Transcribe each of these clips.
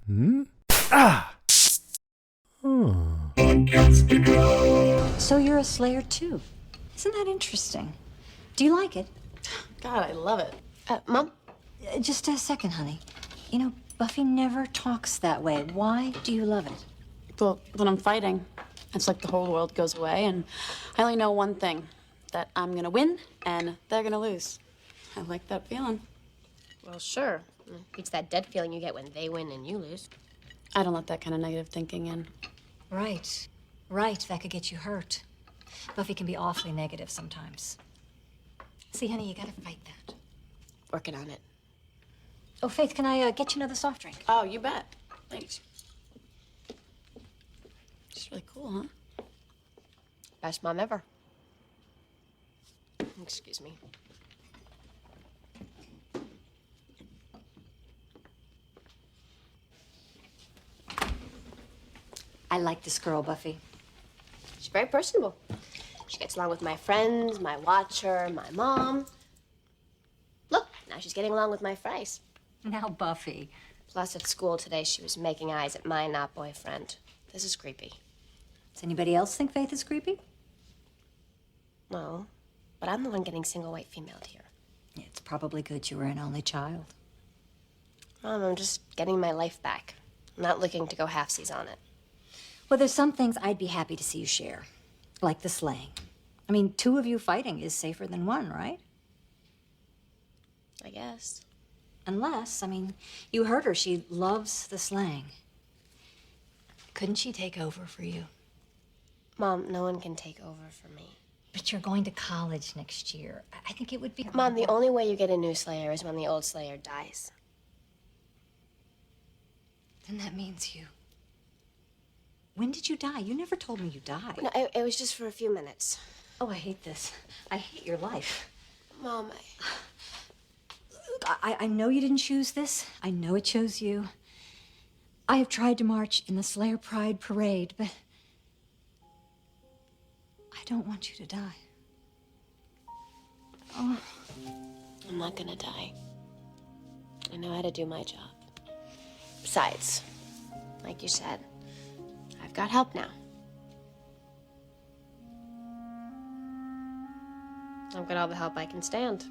Hmm? Ah! So you're a Slayer too. Isn't that interesting? Do you like it? God, I love it. Mom? Just a second, honey. You know, Buffy never talks that way. Why do you love it? Well, when I'm fighting, it's like the whole world goes away, and I only know one thing, that I'm gonna win and they're gonna lose. I like that feeling. Well, sure. It's that dead feeling you get when they win and you lose. I don't let that kind of negative thinking in. Right. Right, that could get you hurt. Buffy can be awfully negative sometimes. See, honey, you gotta fight that. Working on it. Oh, Faith, can I get you another soft drink? Oh, you bet. Thanks. She's really cool, huh? Best mom ever. Excuse me. I like this girl, Buffy. She's very personable. She gets along with my friends, my watcher, my mom. Look, now she's getting along with my fries. Now, Buffy. Plus, at school today, she was making eyes at my not boyfriend. This is creepy. Does anybody else think Faith is creepy? No, but I'm the one getting single white female here. Yeah, it's probably good you were an only child. Mom, I'm just getting my life back. I'm not looking to go halfsies on it. Well, there's some things I'd be happy to see you share, like the slaying. I mean, two of you fighting is safer than one, right? I guess. Unless, I mean, you heard her. She loves the slaying. Couldn't she take over for you? Mom, no one can take over for me. But you're going to college next year. I think it would be... Mom, the only way you get a new Slayer is when the old Slayer dies. Then that means you... When did you die? You never told me you died. No, it was just for a few minutes. Oh, I hate this. I hate your life. Mom, I know you didn't choose this. I know it chose you. I have tried to march in the Slayer Pride Parade, but... I don't want you to die. Oh. I'm not gonna die. I know how to do my job. Besides, like you said, I've got help now. I've got all the help I can stand.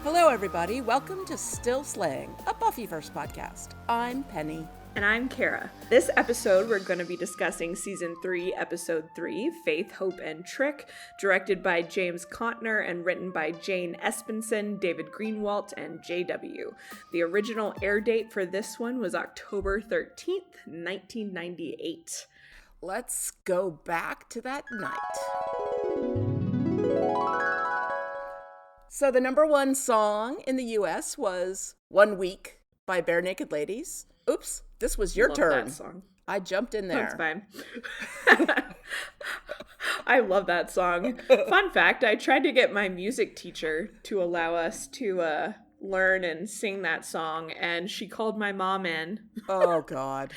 Hello, everybody. Welcome to Still Slaying, a Buffyverse podcast. I'm Penny. And I'm Kara. This episode, we're going to be discussing Season 3, Episode 3, Faith, Hope, and Trick, directed by James Contner and written by Jane Espenson, David Greenwalt, and J.W. The original air date for this one was October 13th, 1998. Let's go back to that night. So the number one song in the U.S. was One Week by Bare Naked Ladies. Oops, this was your turn. That song. I jumped in there. That's fine. I love that song. Fun fact, I tried to get my music teacher to allow us to learn and sing that song, and she called my mom in. Oh, God.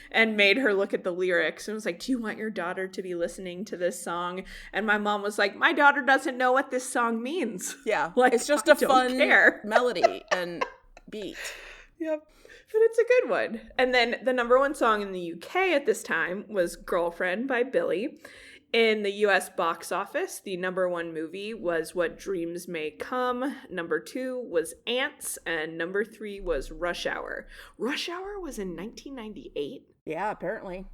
And made her look at the lyrics and was like, do you want your daughter to be listening to this song? And my mom was like, my daughter doesn't know what this song means. Yeah, like, it's just a fun care. melody and beat. Yep. But it's a good one. And then the number one song in the UK at this time was Girlfriend by Billy. In the US box office, the number one movie was What Dreams May Come. Number 2 was Ants. And number 3 was Rush Hour. Rush Hour was in 1998? Yeah, apparently.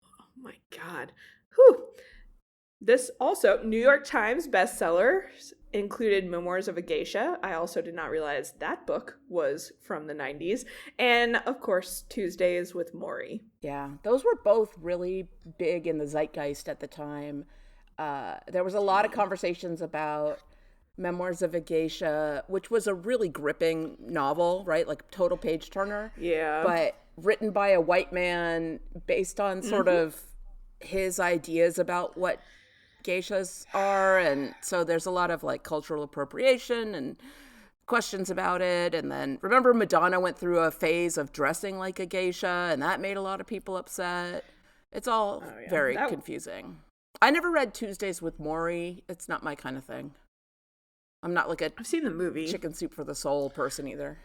Oh my God. Whew. This also, New York Times bestseller, included Memoirs of a Geisha. I also did not realize that book was from the 90s. And, of course, Tuesdays with Maury. Yeah, those were both really big in the zeitgeist at the time. There was a lot of conversations about Memoirs of a Geisha, which was a really gripping novel, right? Like total page turner. Yeah. But written by a white man based on sort of his ideas about what geishas are. And so there's a lot of like cultural appropriation and questions about it. And then remember Madonna went through a phase of dressing like a geisha, and that made a lot of people upset. It's all very confusing. I never read Tuesdays with Morrie. It's not my kind of thing. I'm not like I've seen the movie. Chicken Soup for the Soul person either.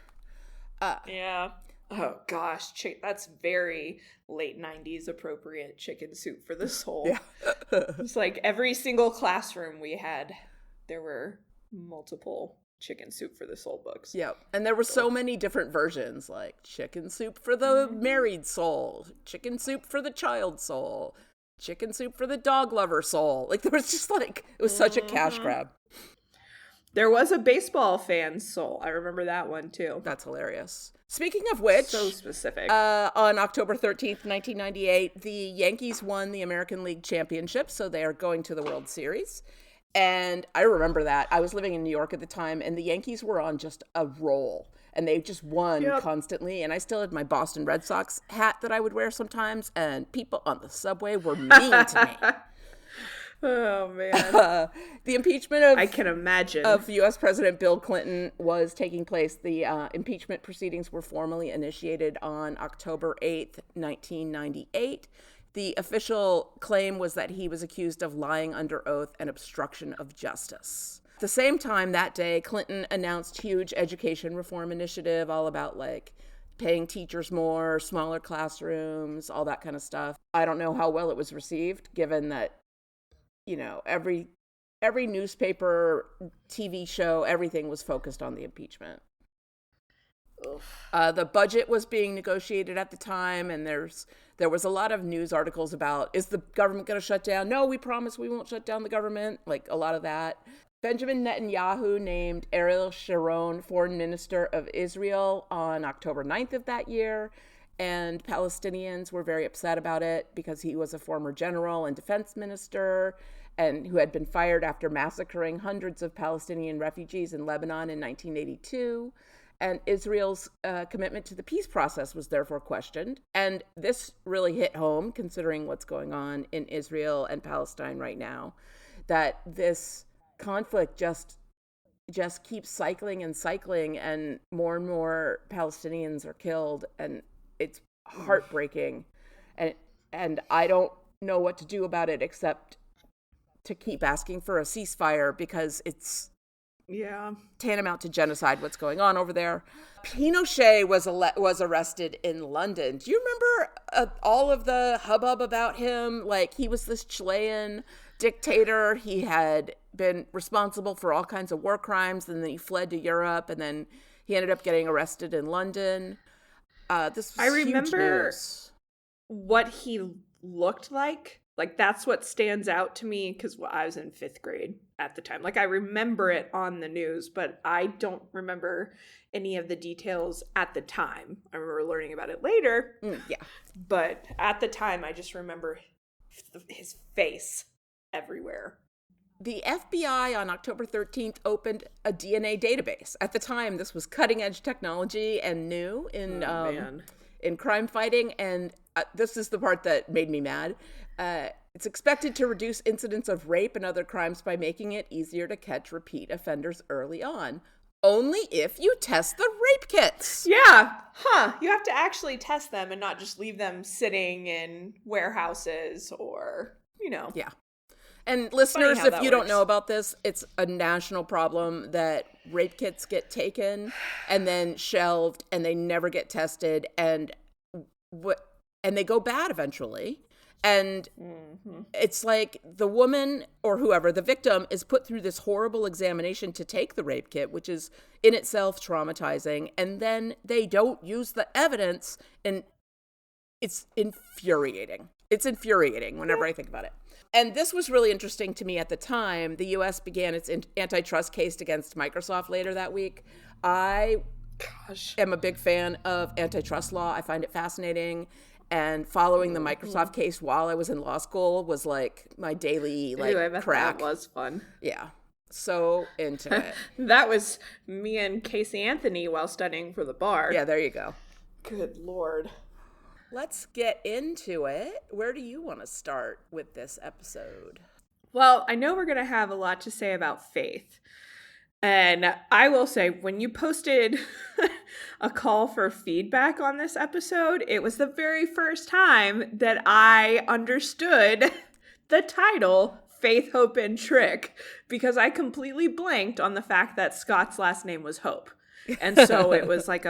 Yeah. Oh gosh, that's very late 90s appropriate. Chicken Soup for the Soul. Yeah. It's like every single classroom we had, there were multiple Chicken Soup for the Soul books. Yep. And there were so many different versions, like Chicken Soup for the married soul, Chicken Soup for the child soul, Chicken Soup for the dog lover soul. Like there was just like, it was such a cash grab. There was a baseball fan soul. I remember that one too. That's hilarious. Speaking of which, so specific. On October 13th, 1998, the Yankees won the American League Championship, so they are going to the World Series. And I remember that. I was living in New York at the time, and the Yankees were on just a roll. And they just won constantly. And I still had my Boston Red Sox hat that I would wear sometimes, and people on the subway were mean to me. Oh, man. The impeachment of I can imagine of U.S. President Bill Clinton was taking place. The impeachment proceedings were formally initiated on October 8th, 1998. The official claim was that he was accused of lying under oath and obstruction of justice. At the same time that day, Clinton announced huge education reform initiative all about like paying teachers more, smaller classrooms, all that kind of stuff. I don't know how well it was received, given that, you know, every newspaper, TV show, everything was focused on the impeachment. The budget was being negotiated at the time, and there was a lot of news articles about, is the government going to shut down? No, we promise we won't shut down the government. Like a lot of that. Benjamin Netanyahu named Ariel Sharon foreign minister of Israel on October 9th of that year. And Palestinians were very upset about it because he was a former general and defense minister and who had been fired after massacring hundreds of Palestinian refugees in Lebanon in 1982. And Israel's commitment to the peace process was therefore questioned. And this really hit home, considering what's going on in Israel and Palestine right now, that this conflict just keeps cycling and cycling, and more Palestinians are killed, and it's heartbreaking. And I don't know what to do about it except to keep asking for a ceasefire, because it's tantamount to genocide what's going on over there. Pinochet was arrested in London. Do you remember all of the hubbub about him? Like, he was this Chilean dictator. He had been responsible for all kinds of war crimes, and then he fled to Europe, and then he ended up getting arrested in London. This was I remember huge news. What he looked like. Like, that's what stands out to me, because I was in 5th grade at the time. Like, I remember it on the news, but I don't remember any of the details at the time. I remember learning about it later. Yeah. But at the time, I just remember his face everywhere. The FBI on October 13th opened a DNA database. At the time, this was cutting-edge technology and new in crime fighting, and this is the part that made me mad. It's expected to reduce incidents of rape and other crimes by making it easier to catch repeat offenders early on. Only if you test the rape kits. Yeah. You have to actually test them and not just leave them sitting in warehouses or, you know. Yeah. And listeners, if you don't works. know about this, it's a national problem that rape kits get taken and then shelved, and they never get tested, and they go bad eventually. And it's like the woman or whoever, the victim, is put through this horrible examination to take the rape kit, which is in itself traumatizing. And then they don't use the evidence, and it's infuriating. It's infuriating whenever I think about it. And this was really interesting to me at the time. The U.S. began its antitrust case against Microsoft later that week. I am a big fan of antitrust law. I find it fascinating. And following the Microsoft case while I was in law school was like my daily I bet crack. that was fun. Yeah. so into it. That was me and Casey Anthony while studying for the bar. Yeah, there you go. Good Lord. Let's get into it. Where do you want to start with this episode? Well, I know we're going to have a lot to say about Faith. And I will say, when you posted a call for feedback on this episode, it was the very first time that I understood the title, Faith, Hope, and Trick, because I completely blanked on the fact that Scott's last name was Hope. And so it was like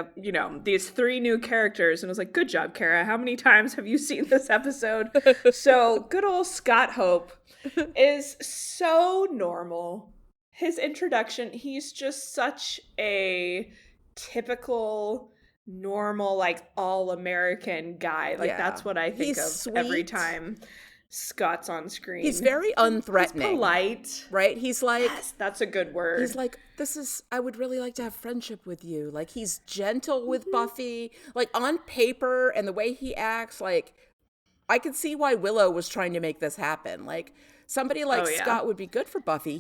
these 3 new characters, and I was like, good job, Kara. How many times have you seen this episode? So good old Scott Hope is so normal. His introduction, he's just such a typical, normal, like, all-American guy. Like, that's what I think he's of sweet. Every time Scott's on screen. He's very unthreatening. He's polite. Right? He's like... Yes, that's a good word. He's like, I would really like to have friendship with you. Like, he's gentle with Buffy. Like, on paper and the way he acts, like, I could see why Willow was trying to make this happen. Like, somebody like Scott would be good for Buffy.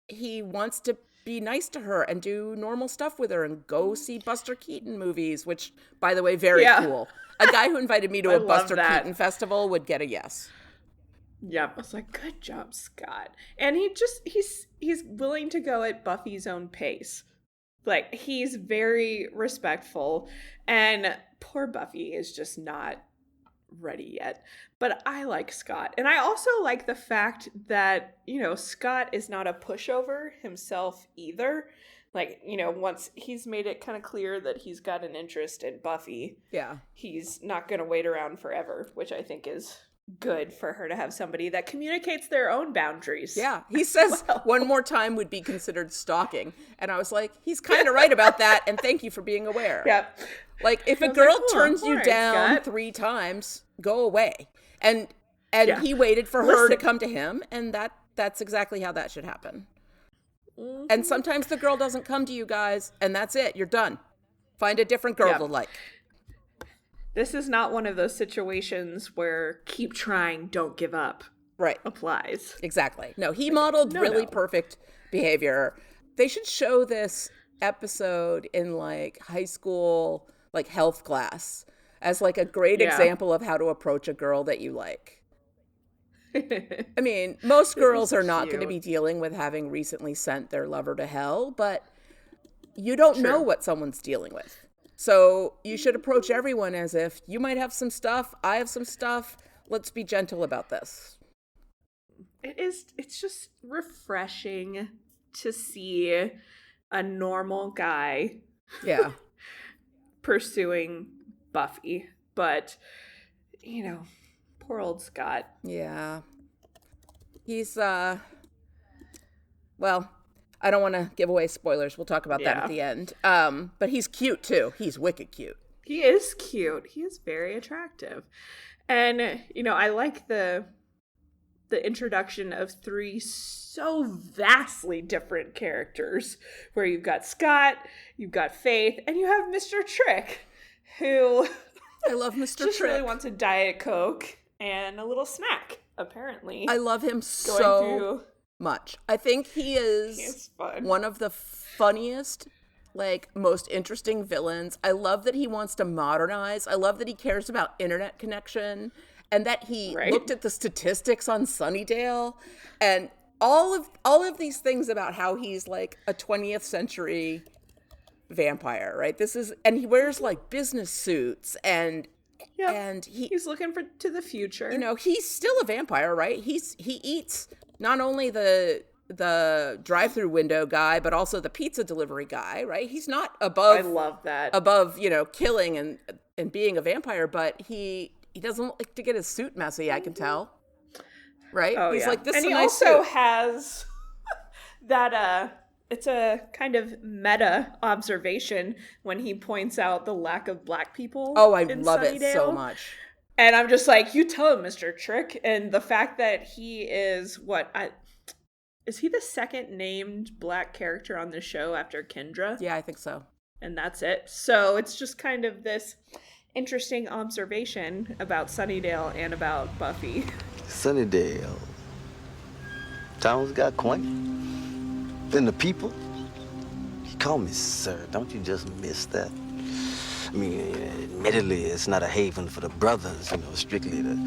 He wants to be nice to her and do normal stuff with her and go see Buster Keaton movies, which, by the way, very cool. A guy who invited me to a Buster Keaton festival would get a yes. Yep. I was like, good job, Scott. And he's willing to go at Buffy's own pace. Like, he's very respectful. And poor Buffy is just not ready yet. But I like Scott. And I also like the fact that, Scott is not a pushover himself either. Like, once he's made it kind of clear that he's got an interest in Buffy. Yeah. He's not going to wait around forever, which I think is good for her to have somebody that communicates their own boundaries. Yeah. He says one more time would be considered stalking. And I was like, he's kind of right about that. And thank you for being aware. Yep. Like, if a girl turns you right, down Scott. 3 times, go away. And he waited for her to come to him. And that's exactly how that should happen. Mm-hmm. And sometimes the girl doesn't come to you guys. And that's it. You're done. Find a different girl to like. This is not one of those situations where keep trying, don't give up. Right. Applies. Exactly. No, he modeled really perfect behavior. They should show this episode in like high school, like health class as like a great example of how to approach a girl that you like. I mean, most girls are not going to be dealing with having recently sent their lover to hell, but you don't know what someone's dealing with. So you should approach everyone as if you might have some stuff, I have some stuff. Let's be gentle about this. It's just refreshing to see a normal guy pursuing Buffy. But, poor old Scott. Yeah. He's, well, I don't want to give away spoilers. We'll talk about that at the end. But he's cute, too. He's wicked cute. He is cute. He is very attractive. And, I like the introduction of 3 so vastly different characters, where you've got Scott, you've got Faith, and you have Mr. Trick, who I love Mr. just Trick. really wants a Diet Coke and a little snack, apparently. I love him so much. I think he is one of the funniest, like, most interesting villains. I love that he wants to modernize. I love that he cares about internet connection, and that he looked at the statistics on Sunnydale, and all of these things about how he's like a 20th century vampire, right? And he wears like business suits, and he's looking to the future. He's still a vampire, right? He eats not only the drive-through window guy, but also the pizza delivery guy, right? He's not above. I love that. Above, killing and being a vampire, but he doesn't like to get his suit messy, I can tell. Right? Oh, He's like, this and is a he nice also suit. has that it's a kind of meta observation when he points out the lack of black people. Oh, I love it so much. And I'm just like, you tell him, Mr. Trick. And the fact that he is is he the second named black character on the show after Kendra? Yeah, I think so. And that's it. So it's just kind of this interesting observation about Sunnydale and about Buffy. Sunnydale. Town's got quaint. than the people? You call me sir. Don't you just miss that? I mean, admittedly, it's not a haven for the brothers, strictly the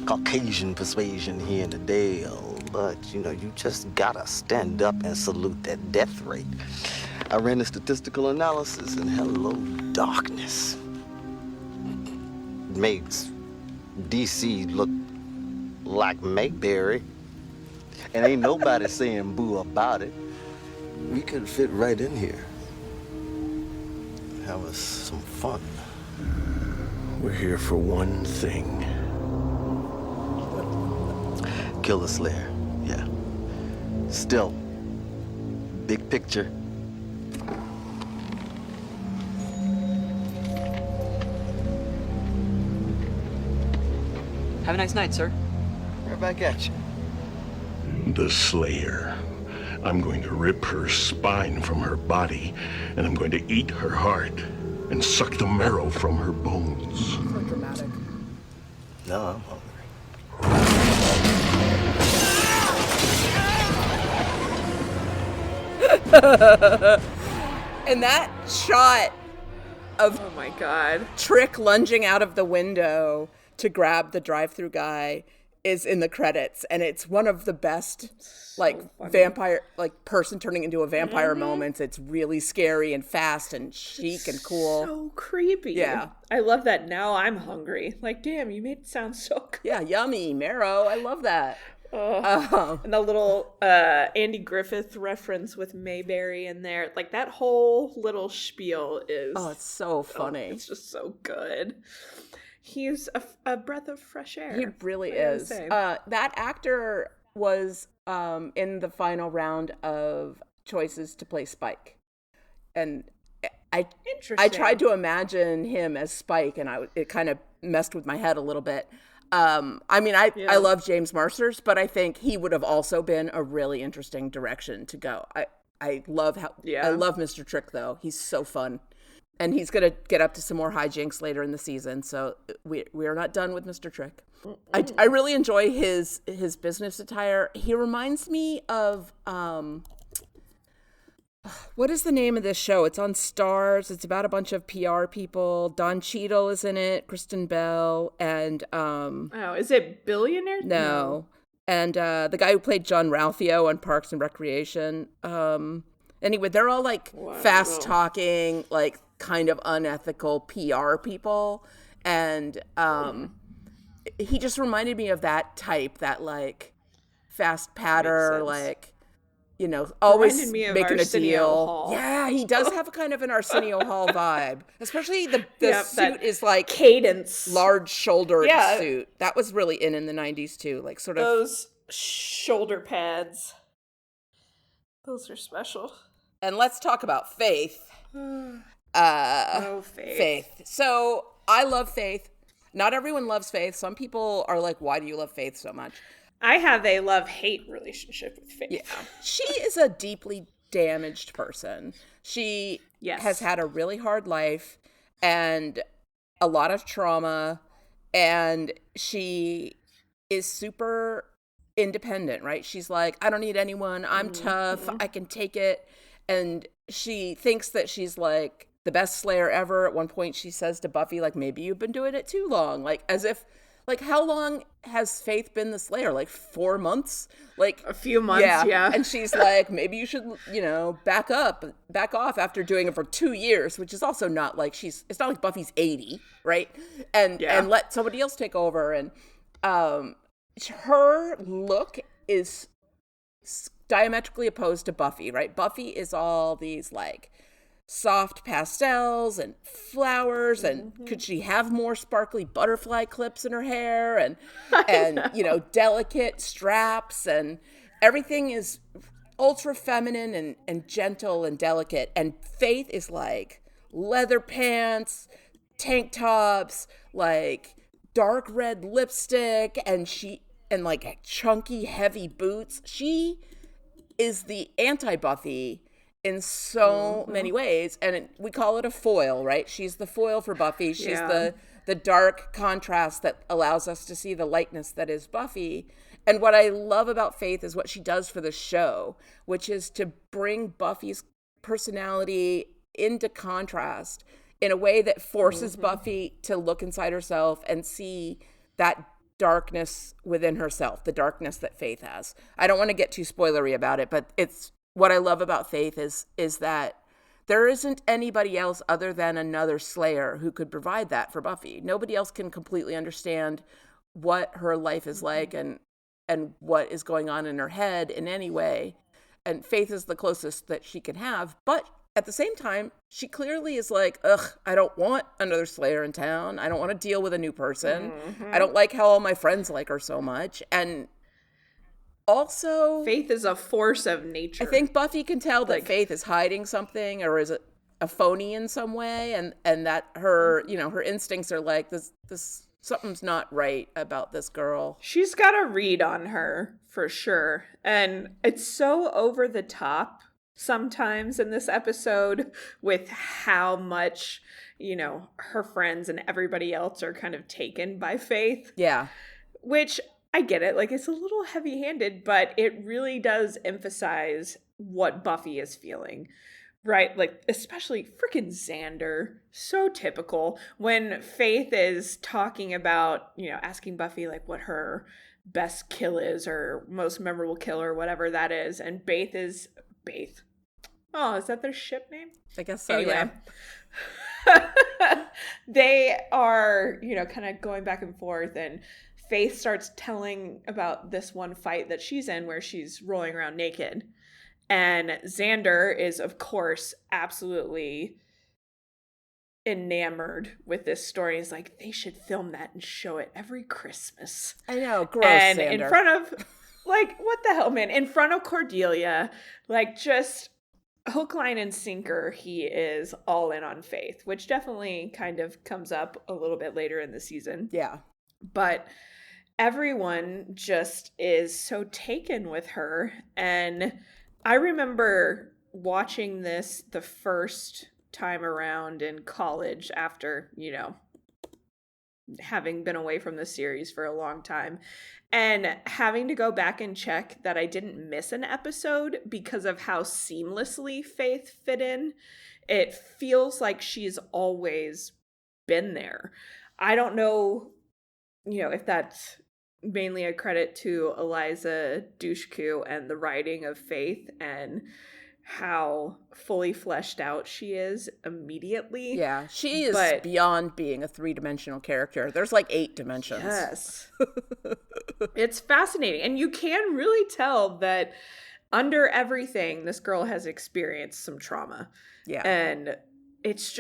Caucasian persuasion here in the Dale. But, you just gotta stand up and salute that death rate. I ran the statistical analysis, and hello, darkness. It makes D.C. look like Mayberry. And ain't nobody saying boo about it. We could fit right in here. Have us some fun. We're here for one thing. Kill the Slayer, yeah. Still, big picture. Have a nice night, sir. Right back at you. The Slayer. I'm going to rip her spine from her body, and I'm going to eat her heart and suck the marrow from her bones. So dramatic. No, I'm hungry. And that shot of Oh my god. Trick lunging out of the window to grab the drive-through guy is in the credits, and it's one of the best vampire, person turning into a vampire moments. It's really scary and fast and chic and cool. So creepy. Yeah. I love that. Now I'm hungry. Like, damn, you made it sound so good. Yeah, yummy marrow. I love that. And the little Andy Griffith reference with Mayberry in there. Like, that whole little spiel is... Oh, it's so funny. It's just so good. He's a breath of fresh air. He really is. That actor was in the final round of choices to play Spike. And I tried to imagine him as Spike, and it kind of messed with my head a little bit. I love James Marsters, but I think he would have also been a really interesting direction to go. I love Mr. Trick, though. He's so fun. And he's going to get up to some more hijinks later in the season, so we are not done with Mr. Trick. I really enjoy his business attire. He reminds me of, what is the name of this show? It's on Starz. It's about a bunch of PR people. Don Cheadle is in it, Kristen Bell, and... is it Billionaire? No. And the guy who played John Ralphio on Parks and Recreation. Anyway, they're all fast-talking, kind of unethical PR people, and he just reminded me of that type, that fast patter, always me of making Arsenio a deal. Hall. Yeah, he does have a kind of an Arsenio Hall vibe, especially the suit is cadence, large shouldered suit. That was really in the 90s too, sort of those shoulder pads. Those are special. And let's talk about Faith. Faith. So I love Faith. Not everyone loves Faith. Some people are like, why do you love Faith so much? I have a love-hate relationship with Faith. Yeah. She is a deeply damaged person. She has had a really hard life and a lot of trauma, and she is super independent, right? She's like, I don't need anyone. I'm tough. I can take it. And she thinks that she's the best Slayer ever. At one point she says to Buffy, maybe you've been doing it too long. As if, how long has Faith been the Slayer? 4 months? A few months, yeah. And she's maybe you should, back off after doing it for 2 years, which is also not it's not like Buffy's 80, right? And let somebody else take over. And her look is diametrically opposed to Buffy, right? Buffy is all these soft pastels and flowers, and could she have more sparkly butterfly clips in her hair, and delicate straps, and everything is ultra feminine and gentle and delicate. And Faith is leather pants, tank tops, dark red lipstick, and chunky heavy boots. She is the anti-Buffy in so many ways, and we call it a foil, right? She's the foil for Buffy. She's the dark contrast that allows us to see the lightness that is Buffy. And what I love about Faith is what she does for the show, which is to bring Buffy's personality into contrast in a way that forces Buffy to look inside herself and see that darkness within herself, the darkness that Faith has. I don't want to get too spoilery about it, but it's what I love about Faith is that there isn't anybody else other than another Slayer who could provide that for Buffy. Nobody else can completely understand what her life is like and what is going on in her head in any way. And Faith is the closest that she can have. But at the same time, she clearly is like, ugh, I don't want another Slayer in town. I don't want to deal with a new person. I don't like how all my friends like her so much. And also, Faith is a force of nature. I think Buffy can tell that Faith is hiding something or is a phony in some way. And that her, her instincts are like, this something's not right about this girl. She's got a read on her, for sure. And it's so over the top sometimes in this episode with how much, her friends and everybody else are kind of taken by Faith. Yeah. Which, I get it. Like, it's a little heavy-handed, but it really does emphasize what Buffy is feeling. Right, like, especially freaking Xander. So typical. When Faith is talking about, asking Buffy, like, what her best kill is or most memorable kill or whatever that is. And Baith. Oh, is that their ship name? I guess so, anyway. They are, kind of going back and forth. And Faith starts telling about this one fight that she's in where she's rolling around naked. And Xander is, of course, absolutely enamored with this story. He's like, they should film that and show it every Christmas. I know, gross, and Xander. In front of, like, what the hell, man? In front of Cordelia, like, just hook, line, and sinker, he is all in on Faith, which definitely kind of comes up a little bit later in the season. Yeah. But everyone just is so taken with her. And I remember watching this the first time around in college after, having been away from the series for a long time and having to go back and check that I didn't miss an episode because of how seamlessly Faith fit in. It feels like she's always been there. I don't know, if that's mainly a credit to Eliza Dushku and the writing of Faith and how fully fleshed out she is immediately. Yeah, she is beyond being a three-dimensional character. There's like 8 dimensions. Yes. It's fascinating. And you can really tell that under everything, this girl has experienced some trauma. Yeah. And it's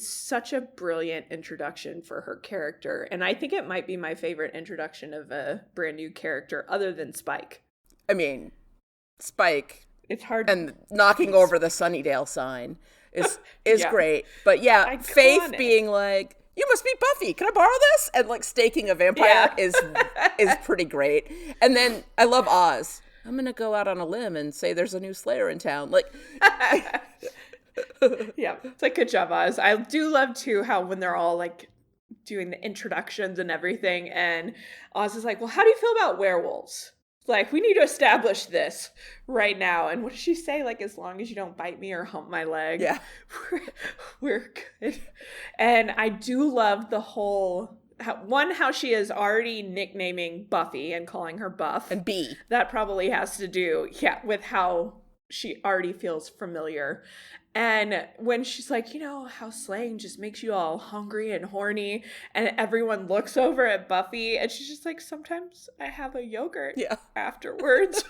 such a brilliant introduction for her character. And I think it might be my favorite introduction of a brand new character other than Spike. I mean, Spike. It's hard. And knocking over the Sunnydale sign is Yeah. great. But yeah, Iconic. Faith being like, you must be Buffy. Can I borrow this? And like staking a vampire is pretty great. And then I love Oz. I'm going to go out on a limb and say there's a new Slayer in town. Like, yeah, it's like, good job, Oz. I do love too how when they're all like doing the introductions and everything, and Oz is like, well, how do you feel about werewolves? Like, we need to establish this right now. And what does she say? Like, as long as you don't bite me or hump my leg, yeah, we're good. And I do love the whole how she is already nicknaming Buffy and calling her Buff. And B. That probably has to do, with how she already feels familiar. And when she's like, how slaying just makes you all hungry and horny, and everyone looks over at Buffy, and she's just like, sometimes I have a yogurt afterwards.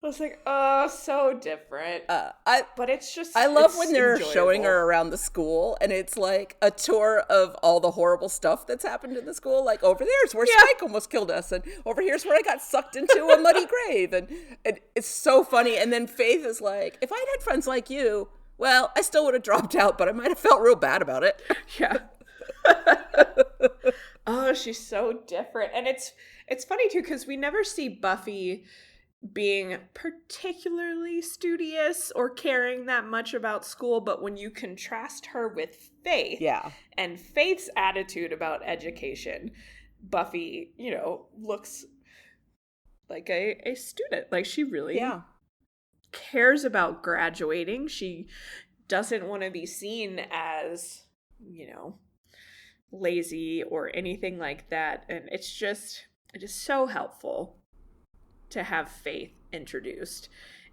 I was like, oh, so different. But it's just, I love when they're showing her around the school, and it's like a tour of all the horrible stuff that's happened in the school. Like, over there's where Spike almost killed us, and over here's where I got sucked into a muddy grave, and it's so funny. And then Faith is like, if I'd had friends like you, well, I still would have dropped out, but I might have felt real bad about it. Yeah. Oh, she's so different. And it's funny too, because we never see Buffy being particularly studious or caring that much about school, but when you contrast her with Faith and Faith's attitude about education, Buffy, looks like a student. Like, she really cares about graduating. She doesn't want to be seen as, lazy or anything like that. And it is so helpful to have Faith introduced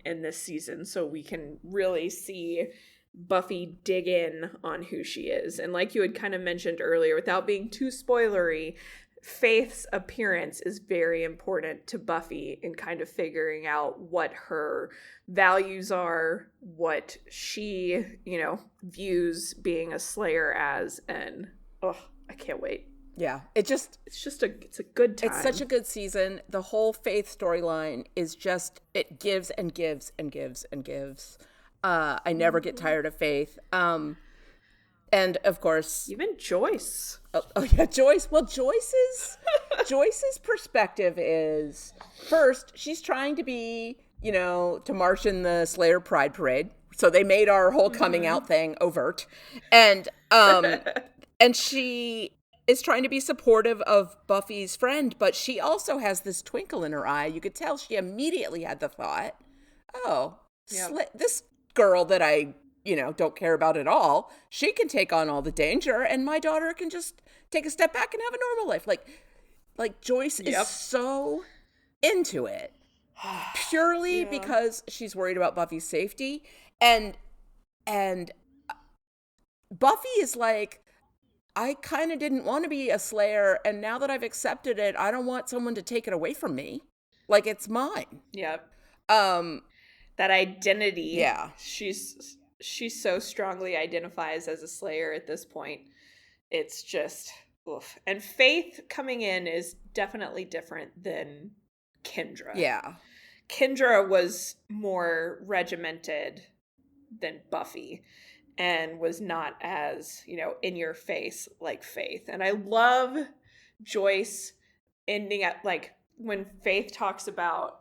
in this season so we can really see Buffy dig in on who she is. And like you had kind of mentioned earlier, without being too spoilery, Faith's appearance is very important to Buffy in kind of figuring out what her values are, what she, views being a Slayer as, and I can't wait. Yeah, it's a good time. It's such a good season. The whole Faith storyline is just, it gives and gives and gives and gives. I never get tired of Faith. And of course, even Joyce. Oh yeah, Joyce. Well, Joyce's perspective is, first, she's trying to be, to march in the Slayer Pride Parade. So they made our whole coming out thing overt, and she is trying to be supportive of Buffy's friend, but she also has this twinkle in her eye. You could tell she immediately had the thought, this girl that I don't care about at all, she can take on all the danger, and my daughter can just take a step back and have a normal life. Like Joyce is so into it purely because she's worried about Buffy's safety, and Buffy is like, I kind of didn't want to be a Slayer, and now that I've accepted it, I don't want someone to take it away from me. Like, it's mine. Yep. That identity. Yeah. She so strongly identifies as a Slayer at this point. It's just, oof. And Faith coming in is definitely different than Kendra. Yeah. Kendra was more regimented than Buffy and was not as, in your face like Faith. And I love Joyce ending at, like, when Faith talks about,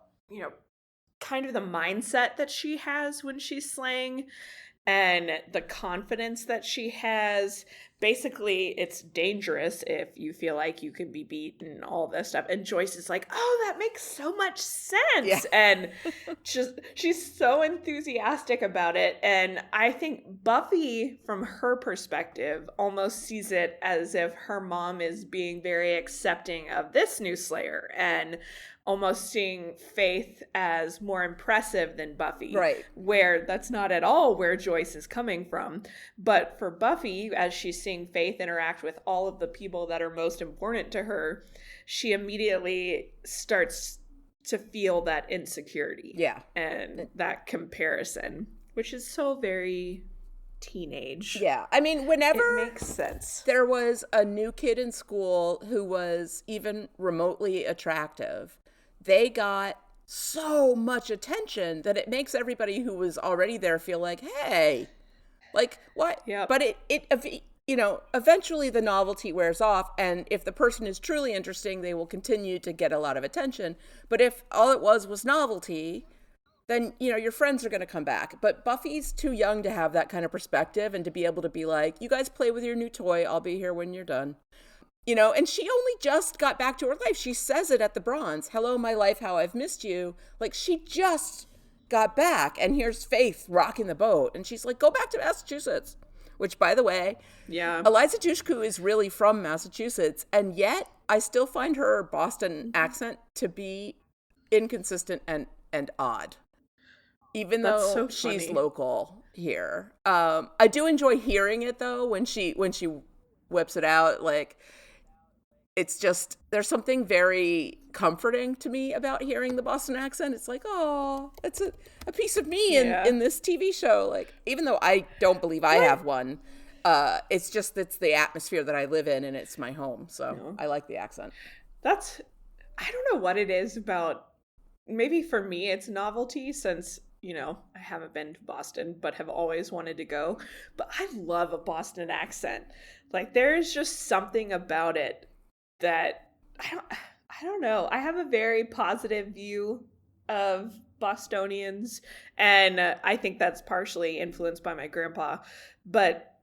kind of the mindset that she has when she's slaying and the confidence that she has. Basically, it's dangerous if you feel like you can be beaten, all this stuff. And Joyce is like, oh, that makes so much sense. Yeah. And she's so enthusiastic about it. And I think Buffy, from her perspective, almost sees it as if her mom is being very accepting of this new Slayer and almost seeing Faith as more impressive than Buffy. Right. Where that's not at all where Joyce is coming from. But for Buffy, as she's seeing Faith interact with all of the people that are most important to her, she immediately starts to feel that insecurity. Yeah. And that comparison, which is so very teenage. Yeah. I mean, whenever it makes sense. There was a new kid in school who was even remotely attractive, they got so much attention that it makes everybody who was already there feel like, hey, like, what? Yeah. But it eventually the novelty wears off, and if the person is truly interesting, they will continue to get a lot of attention. But if all it was novelty, then, your friends are going to come back. But Buffy's too young to have that kind of perspective and to be able to be like, you guys play with your new toy, I'll be here when you're done. And she only just got back to her life. She says it at the Bronze. Hello, my life, how I've missed you. Like, she just got back, and here's Faith rocking the boat. And she's like, go back to Massachusetts. Which, by the way, Eliza Dushku is really from Massachusetts. And yet, I still find her Boston accent to be inconsistent and odd. Even though she's local here. I do enjoy hearing it, though, when she whips it out. Like, it's just, there's something very comforting to me about hearing the Boston accent. It's like, oh, it's a piece of me in this TV show. Like, even though I don't believe I have one, it's the atmosphere that I live in, and it's my home. So I like the accent. I don't know what it is about, maybe for me it's novelty, since I haven't been to Boston, but have always wanted to go. But I love a Boston accent. Like, there is just something about it that I don't know. I have a very positive view of Bostonians, and I think that's partially influenced by my grandpa. But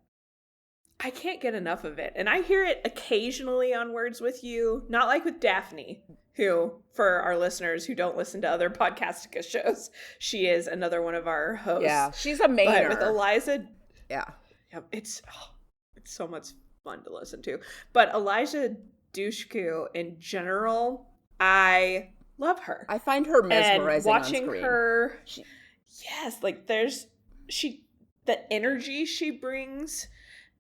I can't get enough of it. And I hear it occasionally on Words With You, not like with Daphne, who, for our listeners who don't listen to other Podcastica shows, she is another one of our hosts. Yeah, she's a mainer. But with Eliza, yeah, it's so much fun to listen to. But Eliza Dushku in general, I love her. I find her mesmerizing and watching on screen. Her, yes, like the energy she brings,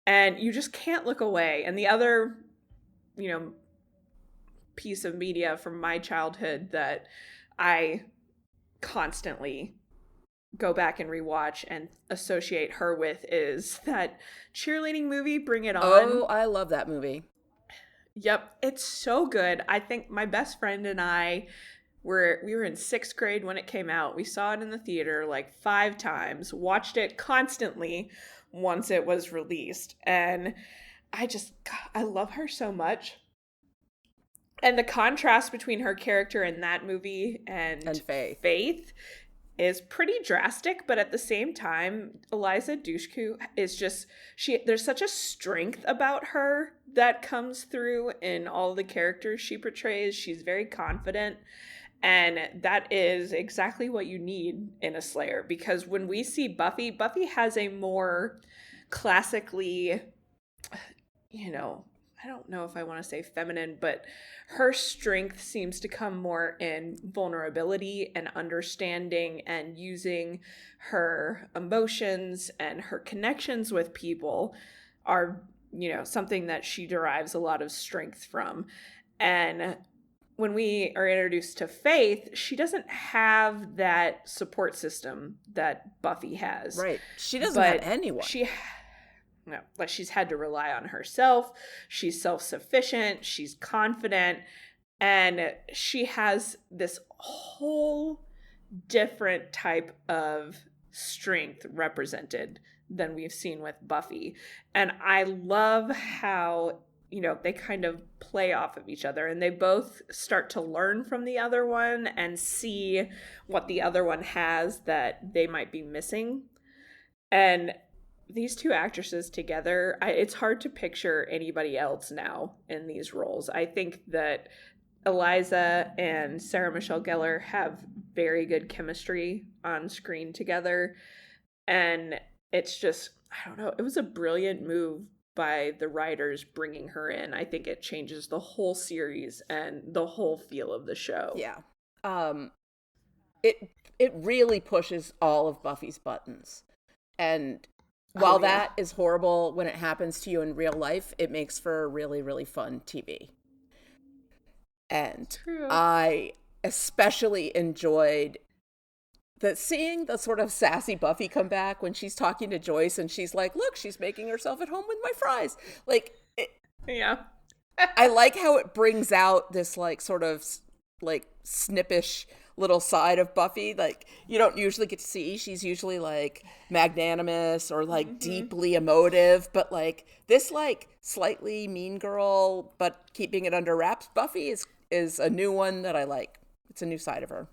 and you just can't look away. And the other, piece of media from my childhood that I constantly go back and rewatch and associate her with is that cheerleading movie, Bring It On. Oh, I love that movie. Yep, it's so good. I think my best friend and I we were in 6th grade when it came out. We saw it in the theater like 5 times, watched it constantly once it was released. And I love her so much. And the contrast between her character in that movie and Faith is pretty drastic, but at the same time, Eliza Dushku is there's such a strength about her that comes through in all the characters she portrays. She's very confident, and that is exactly what you need in a Slayer, because when we see Buffy has a more classically, I don't know if I want to say feminine, but her strength seems to come more in vulnerability and understanding and using her emotions and her connections with people are, something that she derives a lot of strength from. And when we are introduced to Faith, she doesn't have that support system that Buffy has. Right. She doesn't have anyone. No, like she's had to rely on herself. She's self-sufficient. She's confident. And she has this whole different type of strength represented than we've seen with Buffy. And I love how, they kind of play off of each other, and they both start to learn from the other one and see what the other one has that they might be missing. And these two actresses together, it's hard to picture anybody else now in these roles. I think that Eliza and Sarah Michelle Gellar have very good chemistry on screen together. And it's just, I don't know, it was a brilliant move by the writers bringing her in. I think it changes the whole series and the whole feel of the show. Yeah. It really pushes all of Buffy's buttons. And while that is horrible when it happens to you in real life, it makes for really, really fun TV. And True. I especially enjoyed seeing the sort of sassy Buffy come back when she's talking to Joyce and she's like, look, she's making herself at home with my fries. Yeah. I like how it brings out this sort of snippish little side of Buffy. You don't usually get to see. She's usually magnanimous or deeply emotive, but this slightly mean girl but keeping it under wraps Buffy is a new one that I like. It's a new side of her.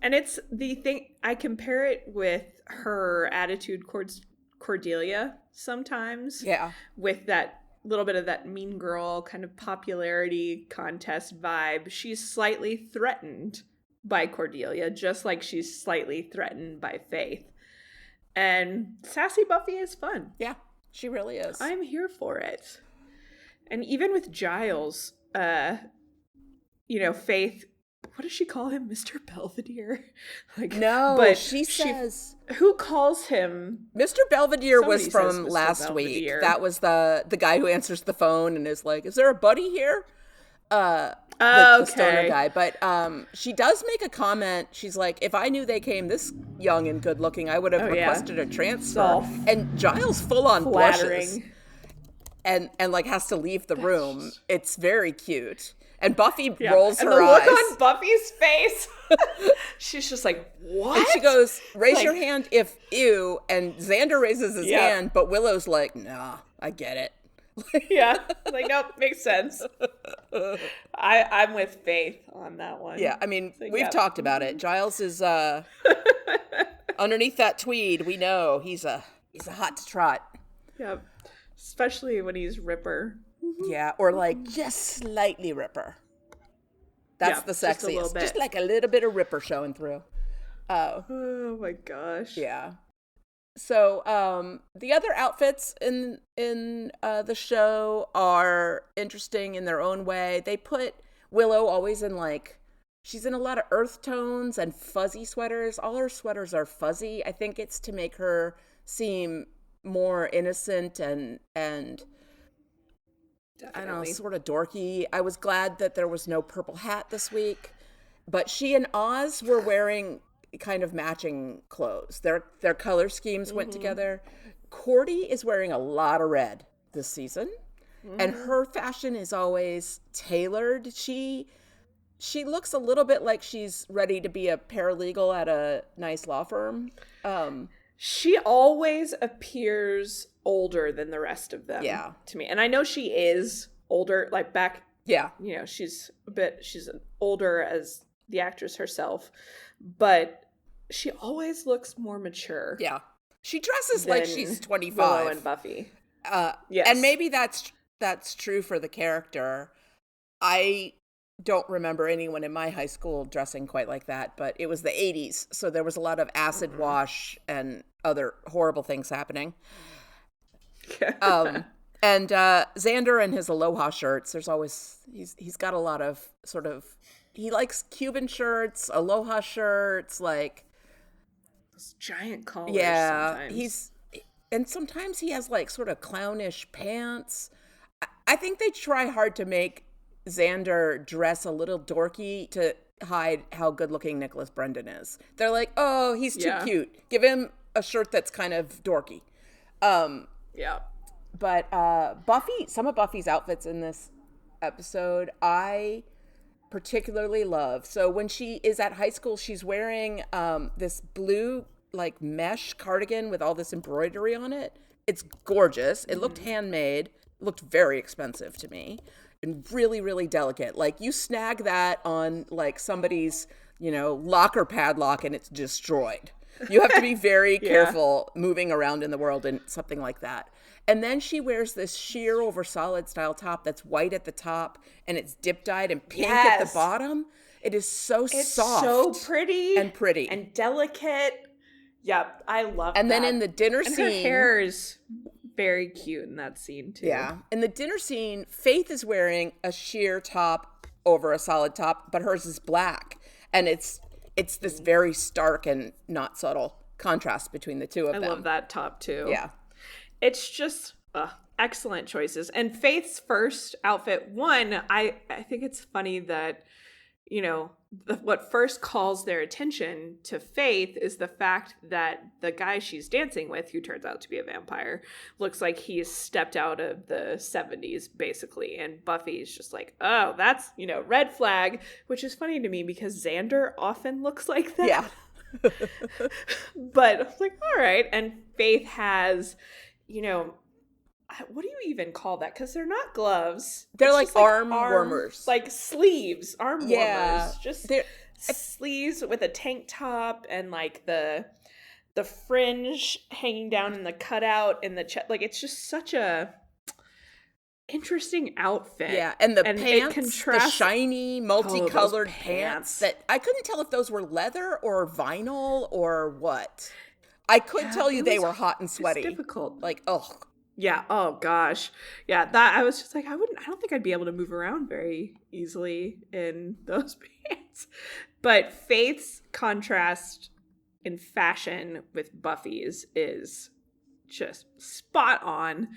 And it's the thing, I compare it with her attitude towards Cordelia sometimes. Yeah. With that little bit of that mean girl kind of popularity contest vibe. She's slightly threatened by Cordelia, just like she's slightly threatened by Faith. And sassy Buffy is fun. Yeah, she really is. I'm here for it. And even with Giles, Faith, what does she call him? Mr. Belvedere? No, but she says... Who calls him? Mr. Belvedere was from last week. That was the guy who answers the phone and is like, is there a buddy here? The stoner guy. But she does make a comment. She's like, if I knew they came this young and good looking, I would have requested a transfer. And Giles full on blushes. And has to leave the room. It's very cute. And Buffy rolls her eyes. And the look on Buffy's face. She's just like, what? And she goes, raise your hand if ew. And Xander raises his hand, but Willow's like, nah, I get it. Yeah. Nope, makes sense. I'm with Faith on that one. Yeah, I mean, we've talked about it. Giles is underneath that tweed, we know he's a hot to trot. Yep. Especially when he's Ripper. Yeah, or like just slightly Ripper. That's the just a little sexiest. bit. Just like a little bit of Ripper showing through. Oh my gosh. Yeah. So the other outfits in the show are interesting in their own way. They put Willow always in like, she's in a lot of earth tones and fuzzy sweaters. All her sweaters are fuzzy. I think it's to make her seem more innocent and I don't know, sort of dorky. I was glad that there was no purple hat this week, but she and Oz were wearing kind of matching clothes. Their color schemes went together. Cordy is wearing a lot of red this season, and her fashion is always tailored. She looks a little bit like she's ready to be a paralegal at a nice law firm. She always appears older than the rest of them to me. And I know she is older, like back, you know, she's older as the actress herself, but she always looks more mature. Yeah. She dresses like she's 25. Willow and Buffy. Yes. And maybe that's true for the character. I don't remember anyone in my high school dressing quite like that, but it was the 80s, so there was a lot of acid wash and other horrible things happening. And Xander and his Aloha shirts, there's always, he's got a lot of sort of, he likes Cuban shirts, Aloha shirts, like those giant collars. Yeah, sometimes. And sometimes he has like sort of clownish pants. I think they try hard to make Xander dress a little dorky to hide how good looking Nicholas Brendan is. They're like, oh, he's too cute. Give him a shirt that's kind of dorky. But Buffy, some of Buffy's outfits in this episode, I particularly love. So when she is at high school, she's wearing this blue like mesh cardigan with all this embroidery on it. It's gorgeous. It looked handmade. It looked very expensive to me. And really, really delicate. Like you snag that on like somebody's, you know, locker padlock and it's destroyed. You have to be very careful moving around in the world in something like that. And then she wears this sheer over solid style top that's white at the top and it's dip dyed and pink at the bottom. It is so soft. So pretty. And delicate. Yep, I love that. And then in the dinner scene. Her hair is very cute in that scene too. Yeah. In the dinner scene, Faith is wearing a sheer top over a solid top, but hers is black. And it's this very stark and not subtle contrast between the two of them. I love that top too. Yeah. It's just excellent choices. And Faith's first outfit, I think it's funny that, you know, what first calls their attention to Faith is the fact that the guy she's dancing with, who turns out to be a vampire, looks like he's stepped out of the 70s, basically. And Buffy's just like, oh, that's, you know, red flag, which is funny to me because Xander often looks like that. Yeah. But I was like, all right. And Faith has, you know, what do you even call that? Because they're not gloves. They're like arm warmers. Like sleeves, arm warmers. Just sleeves with a tank top and like the fringe hanging down in the cutout in the chest. Like it's just such a interesting outfit. Yeah, and the pants, the shiny, multicolored pants that I couldn't tell if those were leather or vinyl or what. I could tell you they were hot and sweaty. It's difficult. Like, ugh. Yeah. Oh gosh. Yeah. That I was just like, I don't think I'd be able to move around very easily in those pants. But Faith's contrast in fashion with Buffy's is just spot on.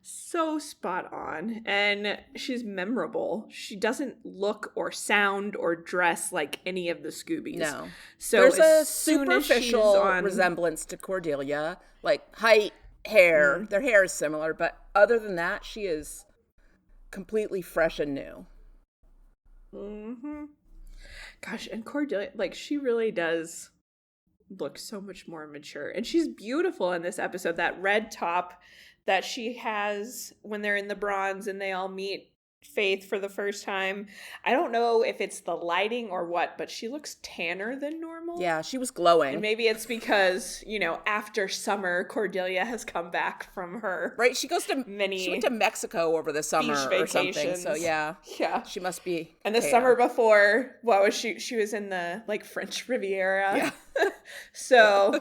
So spot on. And she's memorable. She doesn't look or sound or dress like any of the Scoobies. No. So there's a superficial resemblance to Cordelia, like height, hair. Their hair is similar, but other than that, she is completely fresh and new. Gosh, and Cordelia, like, she really does look so much more mature. And she's beautiful in this episode. That red top that she has when they're in the bronze and they all meet Faith for the first time. I don't know if it's the lighting or what, but she looks tanner than normal. Yeah, she was glowing. And maybe it's because, after summer, Cordelia has come back from her. Right, she went to Mexico over the summer or something. So yeah. She must be. And the summer before, what was she? She was in the French Riviera. Yeah. So,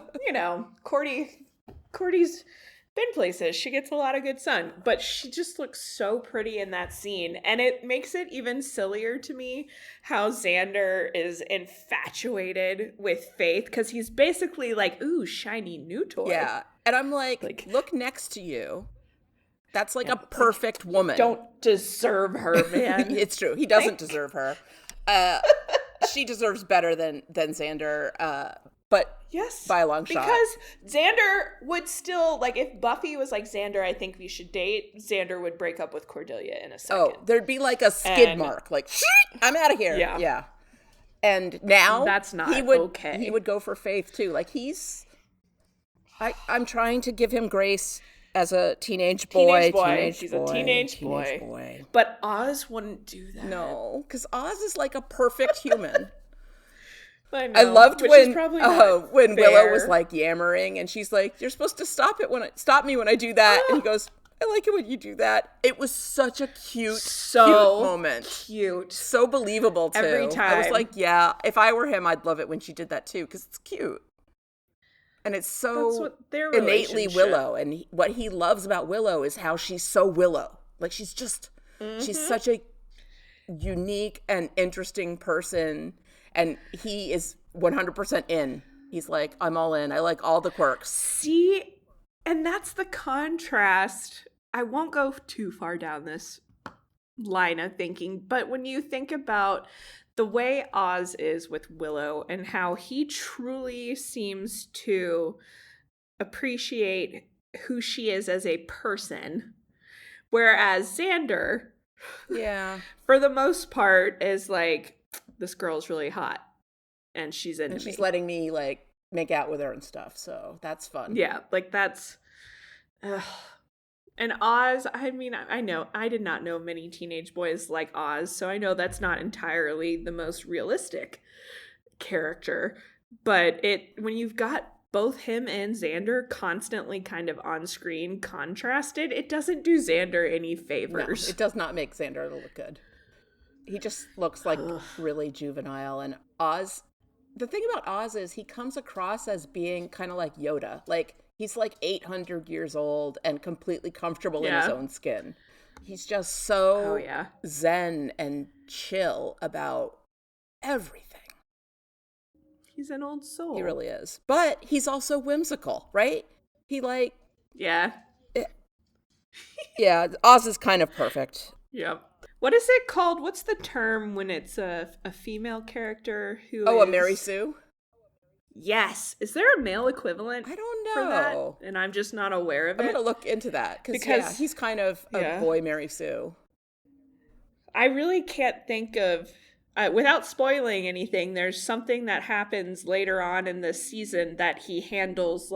Cordy's been places. She gets a lot of good sun, but she just looks so pretty in that scene. And it makes it even sillier to me how Xander is infatuated with Faith, because he's basically like, ooh, shiny new toy. Yeah. And I'm like look next to you. That's a perfect woman. Don't deserve her, man. It's true. He doesn't deserve her. She deserves better than Xander. But yes, by a long shot. Because Xander would still, if Buffy was like, Xander, I think we should date, Xander would break up with Cordelia in a second. Oh, there'd be a skid mark. I'm out of here. Yeah. And now that's not okay. He would go for Faith too. I'm trying to give him grace as a teenage boy. He's a teenage boy. But Oz wouldn't do that. No, because Oz is like a perfect human. I loved when Willow was yammering, and she's like, "You're supposed to stop me when I do that," and he goes, "I like it when you do that." It was such a cute moment, so believable too. Every time I was like, "Yeah, if I were him, I'd love it when she did that too, because it's cute." And it's so innately Willow, and what he loves about Willow is how she's so Willow. She's just, she's such a unique and interesting person. And he is 100% in. He's like, I'm all in. I like all the quirks. See, and that's the contrast. I won't go too far down this line of thinking, but when you think about the way Oz is with Willow and how he truly seems to appreciate who she is as a person, whereas Xander, for the most part, is like, this girl's really hot and she's into me. She's letting me make out with her and stuff. So that's fun. Yeah. That's, and Oz, I mean, I know I did not know many teenage boys like Oz. So I know that's not entirely the most realistic character, but when you've got both him and Xander constantly kind of on screen contrasted, it doesn't do Xander any favors. No, it does not make Xander look good. He just looks really juvenile. And Oz, the thing about Oz is he comes across as being kind of like Yoda. He's 800 years old and completely comfortable in his own skin. He's just so zen and chill about everything. He's an old soul. He really is. But he's also whimsical, right? Yeah. Yeah, Oz is kind of perfect. Yep. What is it called? What's the term when it's a female character who is... a Mary Sue? Yes. Is there a male equivalent? I don't know. For that? And I'm just not aware of it. I'm going to look into that because he's kind of a boy Mary Sue. I really can't think of... without spoiling anything, there's something that happens later on in this season that he handles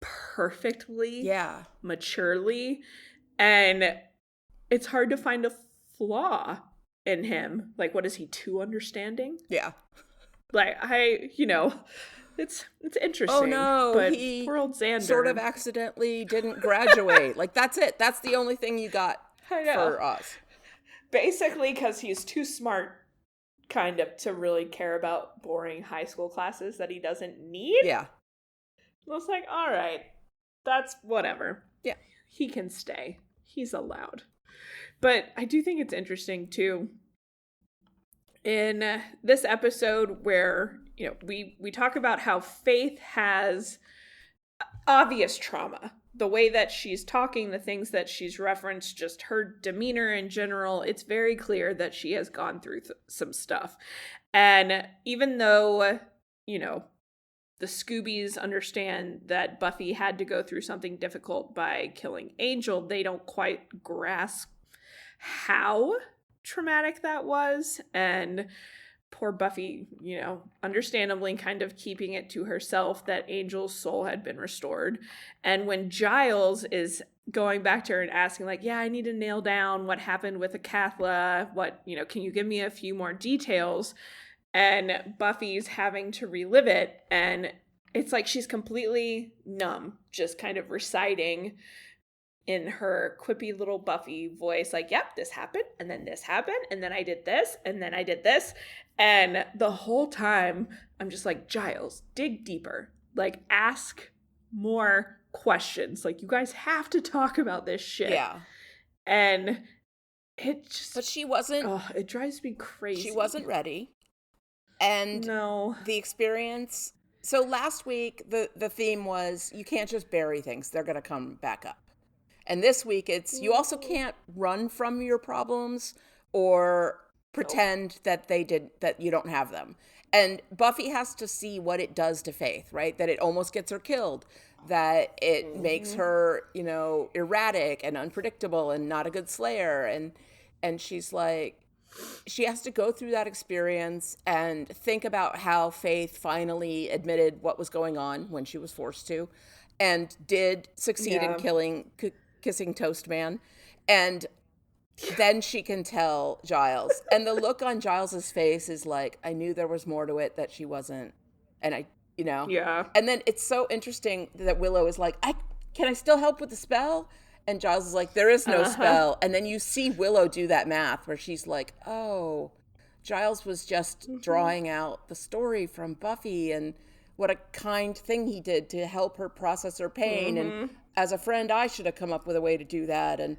perfectly, maturely, and it's hard to find a flaw in him. What is he, too understanding? Yeah. It's interesting. Oh no, but he poor old Xander sort of accidentally didn't graduate. That's it. That's the only thing you got for Oz. Basically, because he's too smart, kind of, to really care about boring high school classes that he doesn't need. Yeah. I was like, all right, that's whatever. Yeah. He can stay. He's allowed. But I do think it's interesting, too, in this episode where, we talk about how Faith has obvious trauma. The way that she's talking, the things that she's referenced, just her demeanor in general, it's very clear that she has gone through some stuff. And even though, the Scoobies understand that Buffy had to go through something difficult by killing Angel, they don't quite grasp how traumatic that was. And poor Buffy, understandably kind of keeping it to herself that Angel's soul had been restored. And when Giles is going back to her and asking, like, yeah, I need to nail down what happened with Akathla. What, can you give me a few more details? And Buffy's having to relive it. And it's like she's completely numb, just kind of reciting in her quippy little Buffy voice, like, yep, this happened, and then this happened, and then I did this, and then I did this. And the whole time, I'm just like, Giles, dig deeper. Like, ask more questions. Like, you guys have to talk about this shit. Yeah. And it just... But she wasn't... Oh, it drives me crazy. She wasn't ready. And no. The experience... So last week, the theme was, you can't just bury things. They're going to come back up. And this week, it's, you also can't run from your problems or pretend that you don't have them. And Buffy has to see what it does to Faith, right? That it almost gets her killed, that it makes her, erratic and unpredictable and not a good slayer. And she's like, she has to go through that experience and think about how Faith finally admitted what was going on when she was forced to, and did succeed in kissing Toast Man. And then she can tell Giles. And the look on Giles's face is like, I knew there was more to it that she wasn't. And Yeah. And then it's so interesting that Willow is like, can I still help with the spell? And Giles is like, there is no spell. And then you see Willow do that math where she's like, oh, Giles was just drawing out the story from Buffy and what a kind thing he did to help her process her pain. And as a friend, I should have come up with a way to do that. And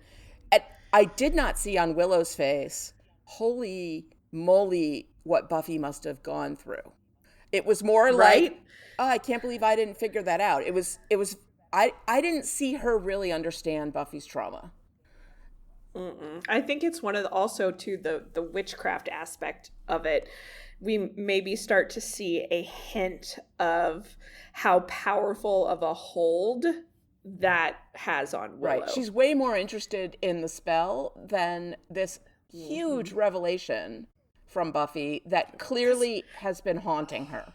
I did not see on Willow's face, holy moly, what Buffy must have gone through. It was more like, oh, I can't believe I didn't figure that out. It was. I didn't see her really understand Buffy's trauma. I think it's one of the witchcraft aspect of it. We maybe start to see a hint of how powerful of a hold that has on Willow. Right. She's way more interested in the spell than this huge revelation from Buffy that clearly has been haunting her.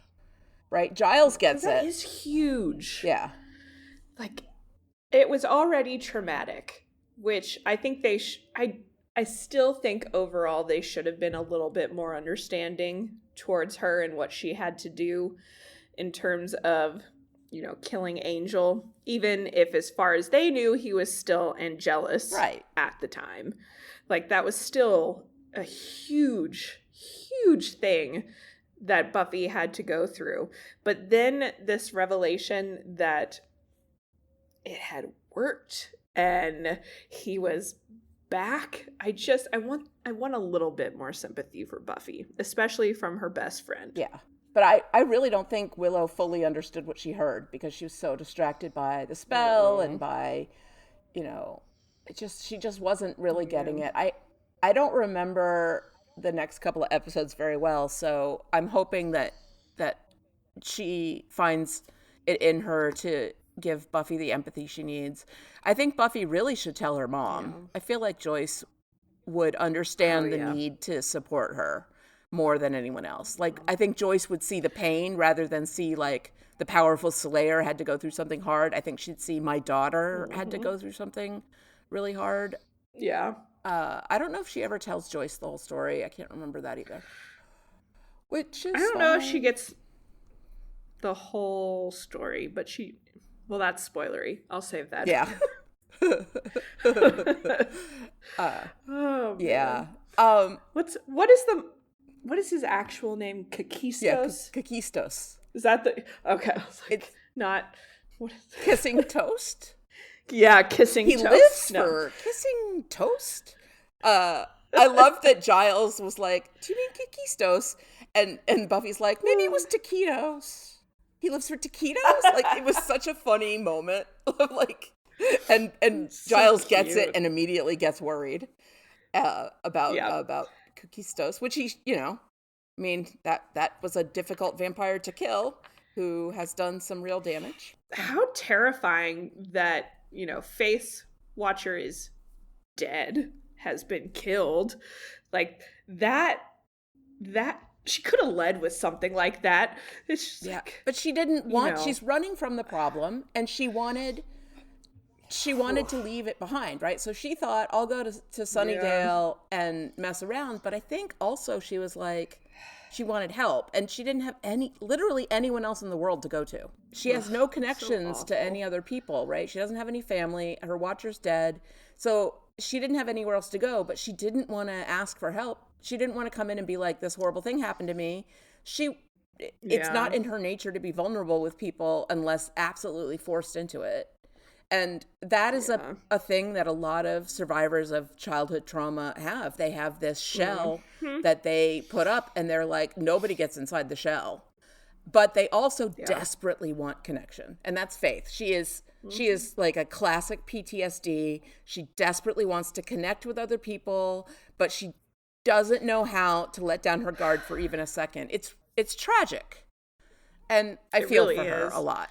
Right? Giles gets it. That is huge. Yeah. Like, it was already traumatic, which I think I still think overall they should have been a little bit more understanding towards her and what she had to do in terms of, killing Angel, even if as far as they knew, he was still Angelus at the time. Like, that was still a huge, huge thing that Buffy had to go through. But then this revelation that it had worked and he was back. I want a little bit more sympathy for Buffy, especially from her best friend. Yeah. But I really don't think Willow fully understood what she heard because she was so distracted by the spell and by, she just wasn't really getting it. I don't remember the next couple of episodes very well, so I'm hoping that she finds it in her to give Buffy the empathy she needs. I think Buffy really should tell her mom. Yeah. I feel like Joyce would understand the need to support her more than anyone else. Like, I think Joyce would see the pain rather than see, like, the powerful Slayer had to go through something hard. I think she'd see my daughter had to go through something really hard. Yeah. I don't know if she ever tells Joyce the whole story. I can't remember that either. Which is I don't know if she gets the whole story, but well, that's spoilery. I'll save that. Yeah. Oh, yeah. What is his actual name? Kakistos? Yeah, Kakistos. Is that the... Okay, I was like, it's not... What is it? Kissing Toast? Yeah, kissing Toast. He lives for kissing Toast? I love that Giles was like, do you mean Kakistos? And Buffy's like, maybe it was taquitos. He lives for taquitos? Like, it was such a funny moment. Like, and Giles gets it and immediately gets worried about Kakistos, which he, that was a difficult vampire to kill who has done some real damage. How terrifying that, Face Watcher is dead, has been killed. Like, that she could have led with something like that. It's just like, but she didn't want, she's running from the problem and she wanted she wanted to leave it behind, right? So she thought, I'll go to Sunnydale and mess around. But I think also she was like, she wanted help, and she didn't have literally anyone else in the world to go to. She has no connections to any other people, right? She doesn't have any family. Her watcher's dead. So she didn't have anywhere else to go, but she didn't want to ask for help. She didn't want to come in and be like, this horrible thing happened to me. It's not in her nature to be vulnerable with people unless absolutely forced into it. And that is a thing that a lot of survivors of childhood trauma have. They have this shell that they put up, and they're like, nobody gets inside the shell. But they also desperately want connection. And that's Faith. She is like a classic PTSD. She desperately wants to connect with other people, but she doesn't know how to let down her guard for even a second. It's tragic. And I feel for her a lot.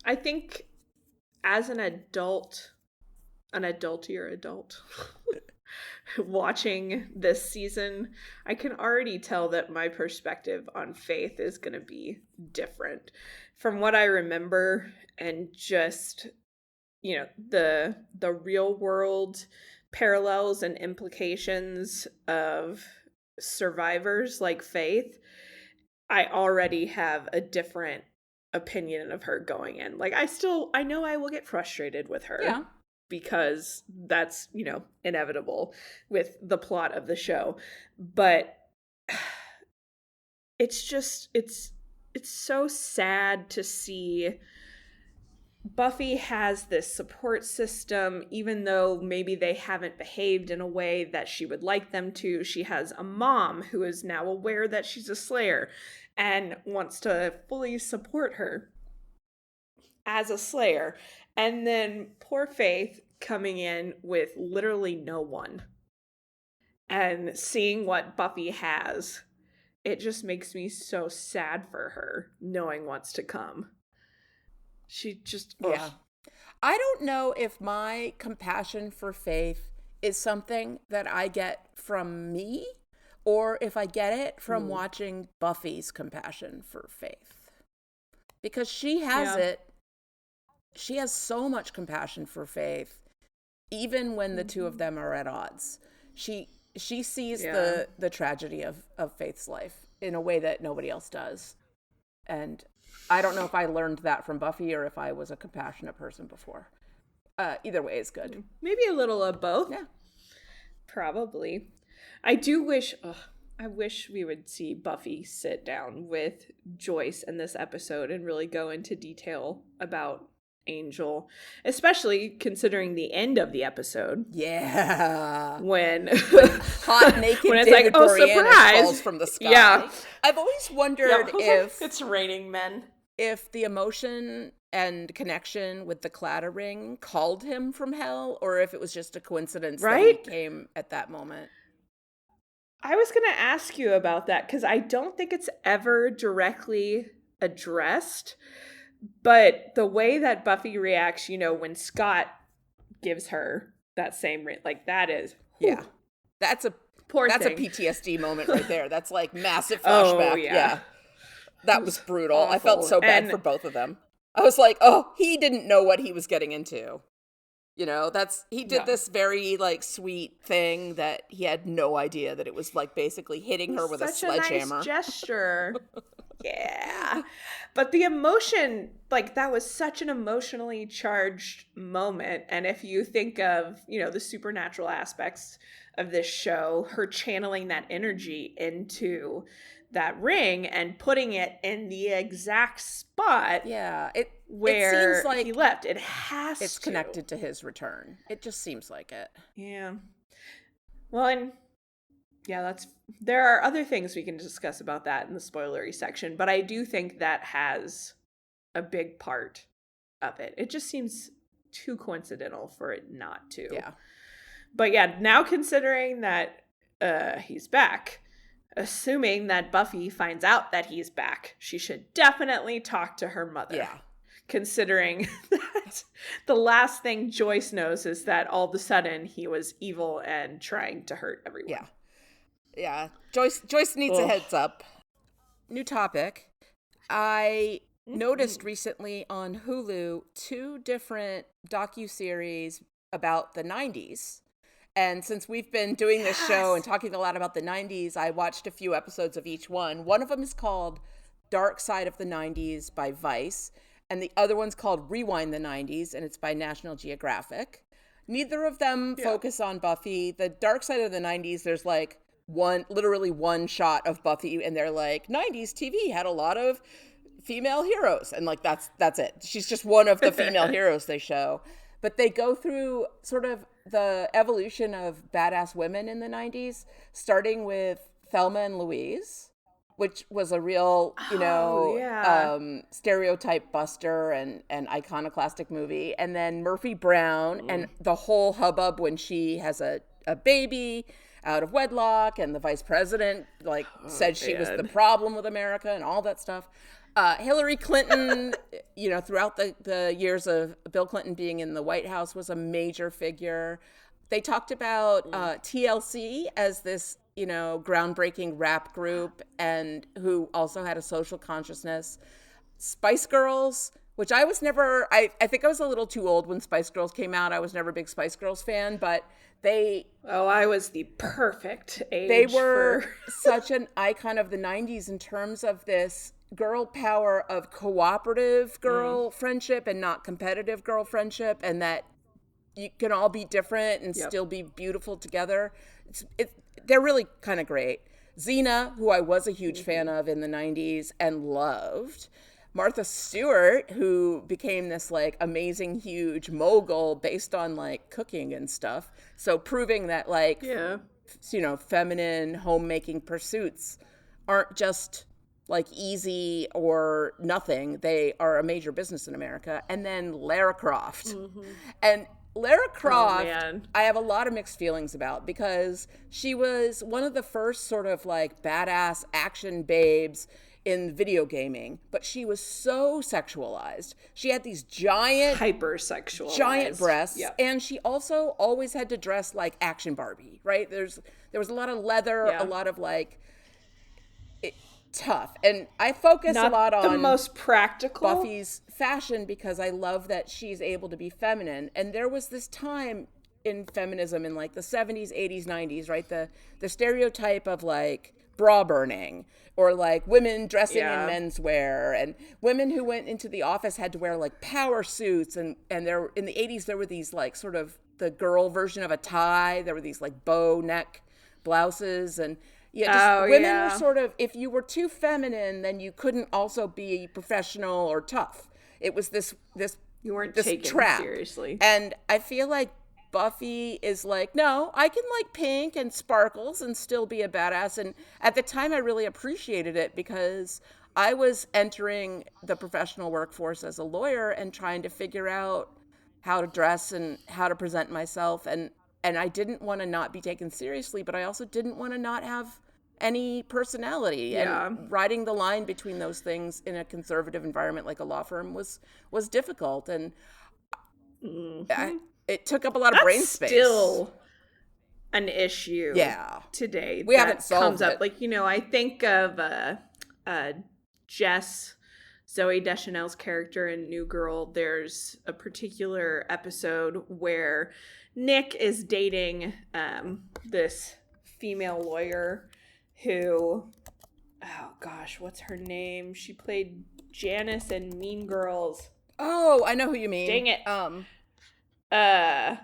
I think as an adultier adult, watching this season, I can already tell that my perspective on Faith is going to be different. From what I remember, and just, you know, the real world parallels and implications of survivors like Faith, I already have a different opinion of her going in. Like, I know I will get frustrated with her because that's, you know, inevitable with the plot of the show. But it's just, it's so sad to see Buffy has this support system, even though maybe they haven't behaved in a way that she would like them to. She has a mom who is now aware that she's a Slayer and wants to fully support her as a Slayer. And then poor Faith coming in with literally no one. And seeing what Buffy has, it just makes me so sad for her, knowing what's to come. She just... Yeah. I don't know if my compassion for Faith is something that I get from me, or if I get it from watching Buffy's compassion for Faith. Because she has it. She has so much compassion for Faith, even when the two of them are at odds. She sees the tragedy of Faith's life in a way that nobody else does. And I don't know if I learned that from Buffy or if I was a compassionate person before. Either way is good. Maybe a little of both. Yeah. Probably. I do wish... I wish we would see Buffy sit down with Joyce in this episode and really go into detail about Angel, especially considering the end of the episode. Yeah. When hot naked when it's David like, oh, Boreanaz surprise, falls from the sky. Yeah. I've always wondered if it's raining men. If the emotion and connection with the clatter ring called him from hell, or if it was just a coincidence that he came at that moment. I was going to ask you about that because I don't think it's ever directly addressed, but the way that Buffy reacts, you know, when Scott gives her that same ring, like that is... Yeah. That's a PTSD moment right there. That's like massive flashback. Oh, yeah. That was brutal. Awful. I felt so bad for both of them. I was like, oh, he didn't know what he was getting into. You know, he did this very like sweet thing that he had no idea that it was like basically hitting her with a sledgehammer. Such a nice gesture. Yeah. But the emotion, like that was such an emotionally charged moment. And if you think of, you know, the supernatural aspects of this show, her channeling that energy into that ring and putting it in the exact spot where it seems like he left. It's connected to his return. It just seems like it. Yeah. Well, and yeah, there are other things we can discuss about that in the spoilery section, but I do think that has a big part of it. It just seems too coincidental for it not to. Yeah. But yeah, now considering that he's back, assuming that Buffy finds out that he's back, she should definitely talk to her mother. Yeah. Considering that the last thing Joyce knows is that all of a sudden he was evil and trying to hurt everyone. Yeah. Yeah. Joyce needs a heads up. New topic. I noticed recently on Hulu 2 different docuseries about the 90s. And since we've been doing this show and talking a lot about the 90s, I watched a few episodes of each one. One of them is called Dark Side of the 90s by Vice, and the other one's called Rewind the 90s, and it's by National Geographic. Neither of them focus on Buffy. The Dark Side of the 90s, there's like literally one shot of Buffy, and they're like, 90s TV had a lot of female heroes, and like that's it. She's just one of the female heroes they show. But they go through sort of the evolution of badass women in the 90s, starting with Thelma and Louise, which was a real, stereotype buster and iconoclastic movie. And then Murphy Brown and the whole hubbub when she has a baby out of wedlock, and the vice president said she was the problem with America and all that stuff. Hillary Clinton, throughout the years of Bill Clinton being in the White House, was a major figure. They talked about TLC as this, groundbreaking rap group, and who also had a social consciousness. Spice Girls, which I was never, I think I was a little too old when Spice Girls came out. I was never a big Spice Girls fan, but I was the perfect age. They were such an icon of the 90s in terms of this girl power of cooperative girl friendship and not competitive girl friendship, and that you can all be different and still be beautiful together. They're really kind of great. Xena, who I was a huge fan of in the 90s and loved. Martha Stewart, who became this amazing huge mogul based on cooking and stuff. So proving that feminine homemaking pursuits aren't just easy or nothing. They are a major business in America. And then Lara Croft. And Lara Croft, I have a lot of mixed feelings about, because she was one of the first sort of badass action babes in video gaming, but she was so sexualized. She had these hypersexualized giant breasts, and she also always had to dress like Action Barbie, right? There was a lot of leather, a lot of tough, and I focus a lot on the most practical Buffy's fashion, because I love that she's able to be feminine. And there was this time in feminism in the 70s, 80s, 90s, right? The stereotype of bra burning, or women dressing in menswear, and women who went into the office had to wear power suits, and there in the 80s there were these sort of the girl version of a tie. There were these bow neck blouses, and women were sort of, if you were too feminine, then you couldn't also be professional or tough. It was this you weren't this taken trap. seriously. And I feel like Buffy is no, I can pink and sparkles and still be a badass. And at the time I really appreciated it, because I was entering the professional workforce as a lawyer and trying to figure out how to dress and how to present myself. And I didn't want to not be taken seriously, but I also didn't want to not have any personality. And riding the line between those things in a conservative environment like a law firm was difficult. And it took up a lot of brain space. Still an issue today. We haven't solved it. I think of Jess, Zooey Deschanel's character in New Girl. There's a particular episode where Nick is dating this female lawyer who, oh gosh, what's her name? She played Janice in Mean Girls. Oh, I know who you mean. Dang it. I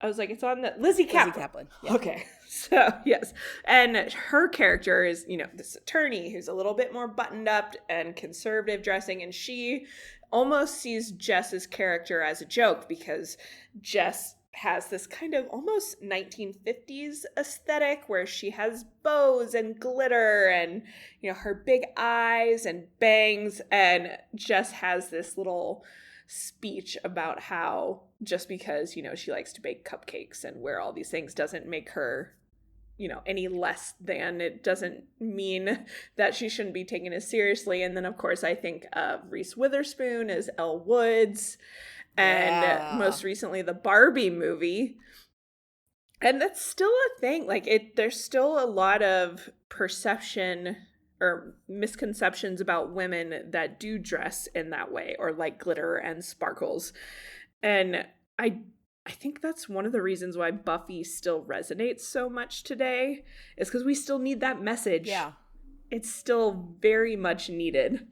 was it's on the Lizzie Kaplan. Yeah. Okay. So, yes. And her character is, this attorney who's a little bit more buttoned up and conservative dressing, and she almost sees Jess's character as a joke, because Jess has this kind of almost 1950s aesthetic where she has bows and glitter and, her big eyes and bangs, and Jess has this little speech about how just because, she likes to bake cupcakes and wear all these things doesn't make her, any less than. It doesn't mean that she shouldn't be taken as seriously. And then, of course, I think of Reese Witherspoon as Elle Woods, and most recently the Barbie movie. And that's still a thing. There's still a lot of perception or misconceptions about women that do dress in that way or like glitter and sparkles. And I think that's one of the reasons why Buffy still resonates so much today, is because we still need that message. Yeah. It's still very much needed.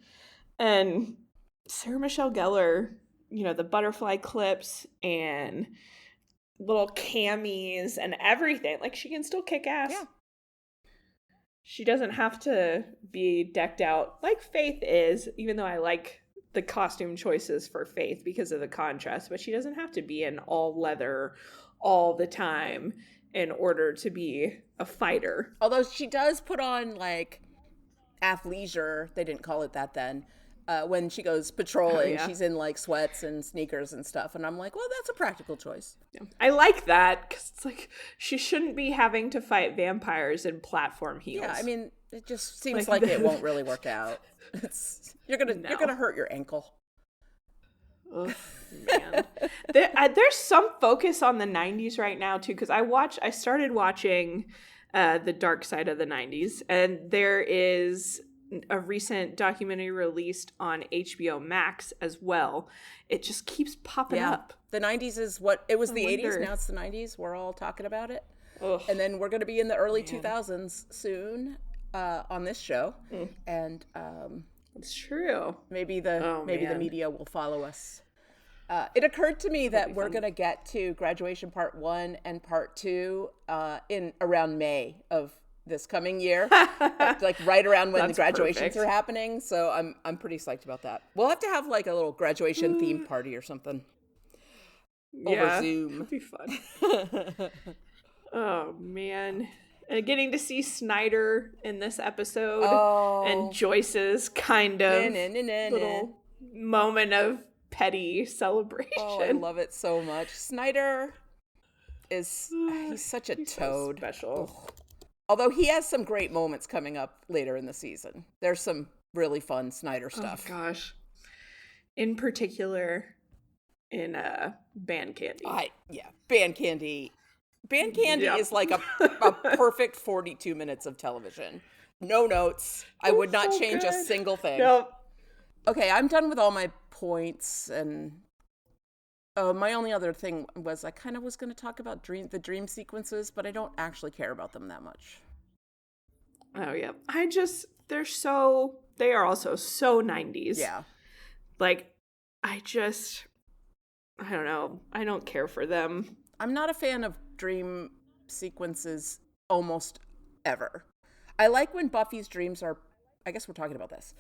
And Sarah Michelle Gellar, you know, the butterfly clips and little camis and everything, like, she can still kick ass. Yeah. She doesn't have to be decked out like Faith is, even though I like the costume choices for Faith because of the contrast, but she doesn't have to be in all leather all the time in order to be a fighter. Although she does put on, like, athleisure, they didn't call it that then, when she goes patrolling. She's in, like, sweats and sneakers and stuff, and I'm like, well, that's a practical choice. Yeah. I like that, because it's like, she shouldn't be having to fight vampires in platform heels. Yeah, I mean, it just seems like it won't really work out. You're gonna hurt your ankle. Oh, man. There's some focus on the 90s right now too, because I started watching The Dark Side of the 90s, and there is a recent documentary released on HBO Max as well. It just keeps popping up. The 90s is what it was. The 80s, now it's the 90s. We're all talking about it. Ugh. And then we're going to be in the early 2000s soon on this show. And It's true. maybe the media will follow us. It occurred to me that we're going to get to Graduation Part 1 and Part 2 in around May of this coming year, like right around when the graduations are happening. So I'm pretty psyched about that. We'll have to have like a little graduation theme party or something over Zoom. It'd be fun. Oh man. And getting to see Snyder in this episode and Joyce's kind of little moment of petty celebration. Oh, I love it so much. Snyder he's such a toad. So special. Ugh. Although he has some great moments coming up later in the season. There's some really fun Snyder stuff. Oh gosh. In particular in Band Candy. Band Candy. Band Candy is like a perfect 42 minutes of television. No notes. I would not change a single thing. Nope. Okay, I'm done with all my points, and my only other thing was I kind of was going to talk about the dream sequences, but I don't actually care about them that much. Oh yeah. They are also so 90s. Yeah. Like, I don't know. I don't care for them. I'm not a fan of dream sequences almost ever. I like when Buffy's dreams are, I guess we're talking about this.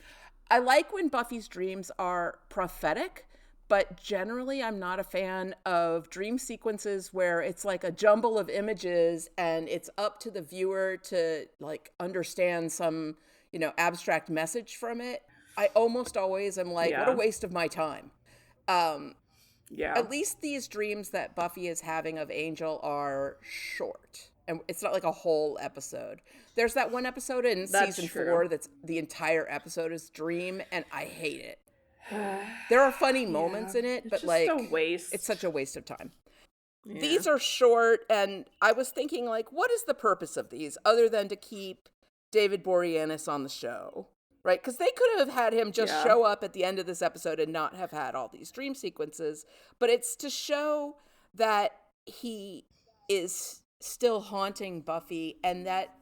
I like when Buffy's dreams are prophetic, but generally I'm not a fan of dream sequences where it's like a jumble of images and it's up to the viewer to like understand some, abstract message from it. I almost always am like, what a waste of my time. At least these dreams that Buffy is having of Angel are short. And it's not like a whole episode. There's that one episode in season 4 that's the entire episode is dream, and I hate it. There are funny moments in it, but like, a waste. It's such a waste of time. Yeah. These are short, and I was thinking, like, what is the purpose of these other than to keep David Boreanaz on the show? Right? Because they could have had him just show up at the end of this episode and not have had all these dream sequences. But it's to show that he is still haunting Buffy, and that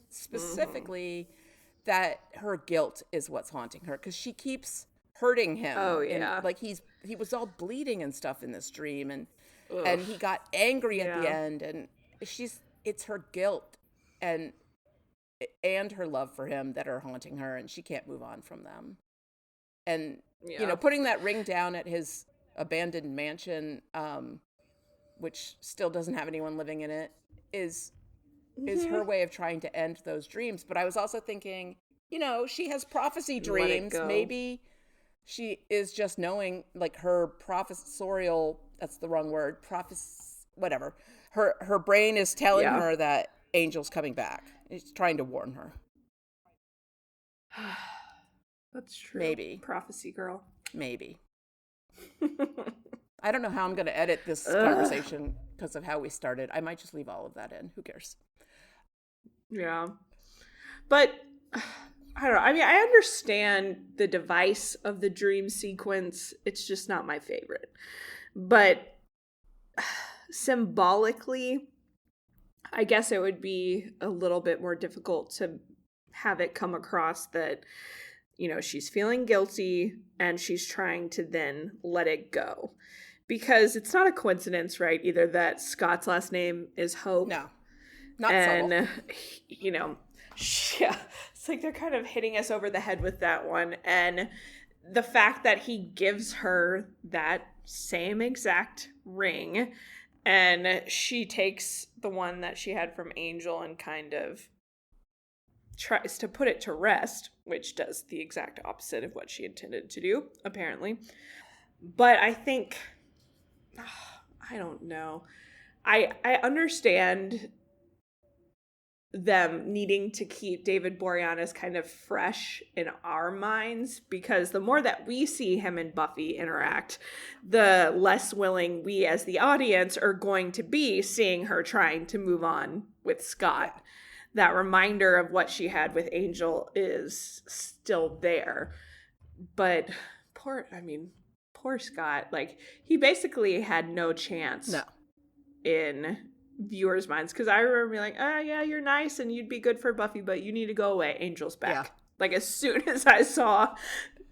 specifically that her guilt is what's haunting her, because she keeps hurting him. Oh yeah. And, like, he was all bleeding and stuff in this dream, and he got angry at the end, and it's her guilt and her love for him that are haunting her, and she can't move on from them. And putting that ring down at his abandoned mansion, which still doesn't have anyone living in it, is her way of trying to end those dreams. But I was also thinking, she has prophecy dreams. Maybe she is just knowing, like, her professorial, that's the wrong word, whatever. Her brain is telling her that Angel's coming back. It's trying to warn her. That's true. Maybe. Prophecy girl. Maybe. I don't know how I'm going to edit this conversation because of how we started. I might just leave all of that in. Who cares? Yeah. But I don't know. I mean, I understand the device of the dream sequence. It's just not my favorite. But symbolically, I guess it would be a little bit more difficult to have it come across that, you know, she's feeling guilty and she's trying to then let it go. Because it's not a coincidence, right? Either that Scott's last name is Hope. No, not and, subtle. you know, yeah, it's like they're kind of hitting us over the head with that one. And the fact that he gives her that same exact ring and she takes the one that she had from Angel and kind of tries to put it to rest, which does the exact opposite of what she intended to do, apparently. But I think, I don't know. I understand them needing to keep David Boreanaz kind of fresh in our minds, because the more that we see him and Buffy interact, the less willing we as the audience are going to be seeing her trying to move on with Scott. That reminder of what she had with Angel is still there. But poor Scott, like, he basically had no chance in viewers' minds, because I remember being like, oh yeah, you're nice and you'd be good for Buffy, but you need to go away. Angel's back. Yeah. Like, as soon as I saw,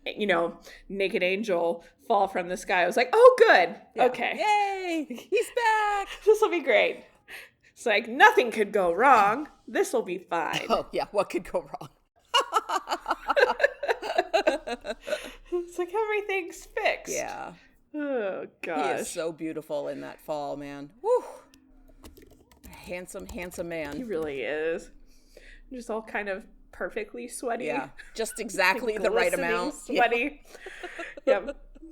you know, naked Angel fall from the sky, I was like, oh good, okay, yay, he's back. This will be great. It's like, nothing could go wrong. This will be fine. Oh yeah, what could go wrong? It's like everything's fixed. Yeah. Oh gosh. He is so beautiful in that fall, man. Woo. Handsome man. He really is. Just all kind of perfectly sweaty. Yeah, just exactly the right amount. Sweaty. Yeah.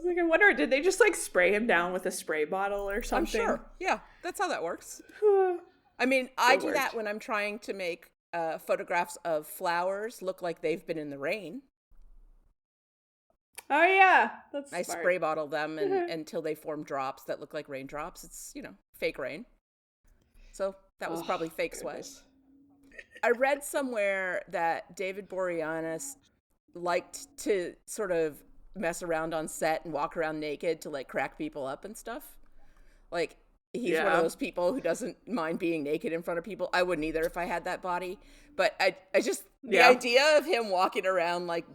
Like, I wonder, did they just like spray him down with a spray bottle or something? I'm sure. Yeah, that's how that works. I mean, I do that when I'm trying to make photographs of flowers look like they've been in the rain. Oh yeah, that's I smart. spray bottle them until they form drops that look like raindrops. It's, you know, fake rain. So that was probably fake sweat. I read somewhere that David Boreanaz liked to sort of mess around on set and walk around naked to like crack people up and stuff. Like, he's one of those people who doesn't mind being naked in front of people. I wouldn't either if I had that body. But I just, the idea of him walking around like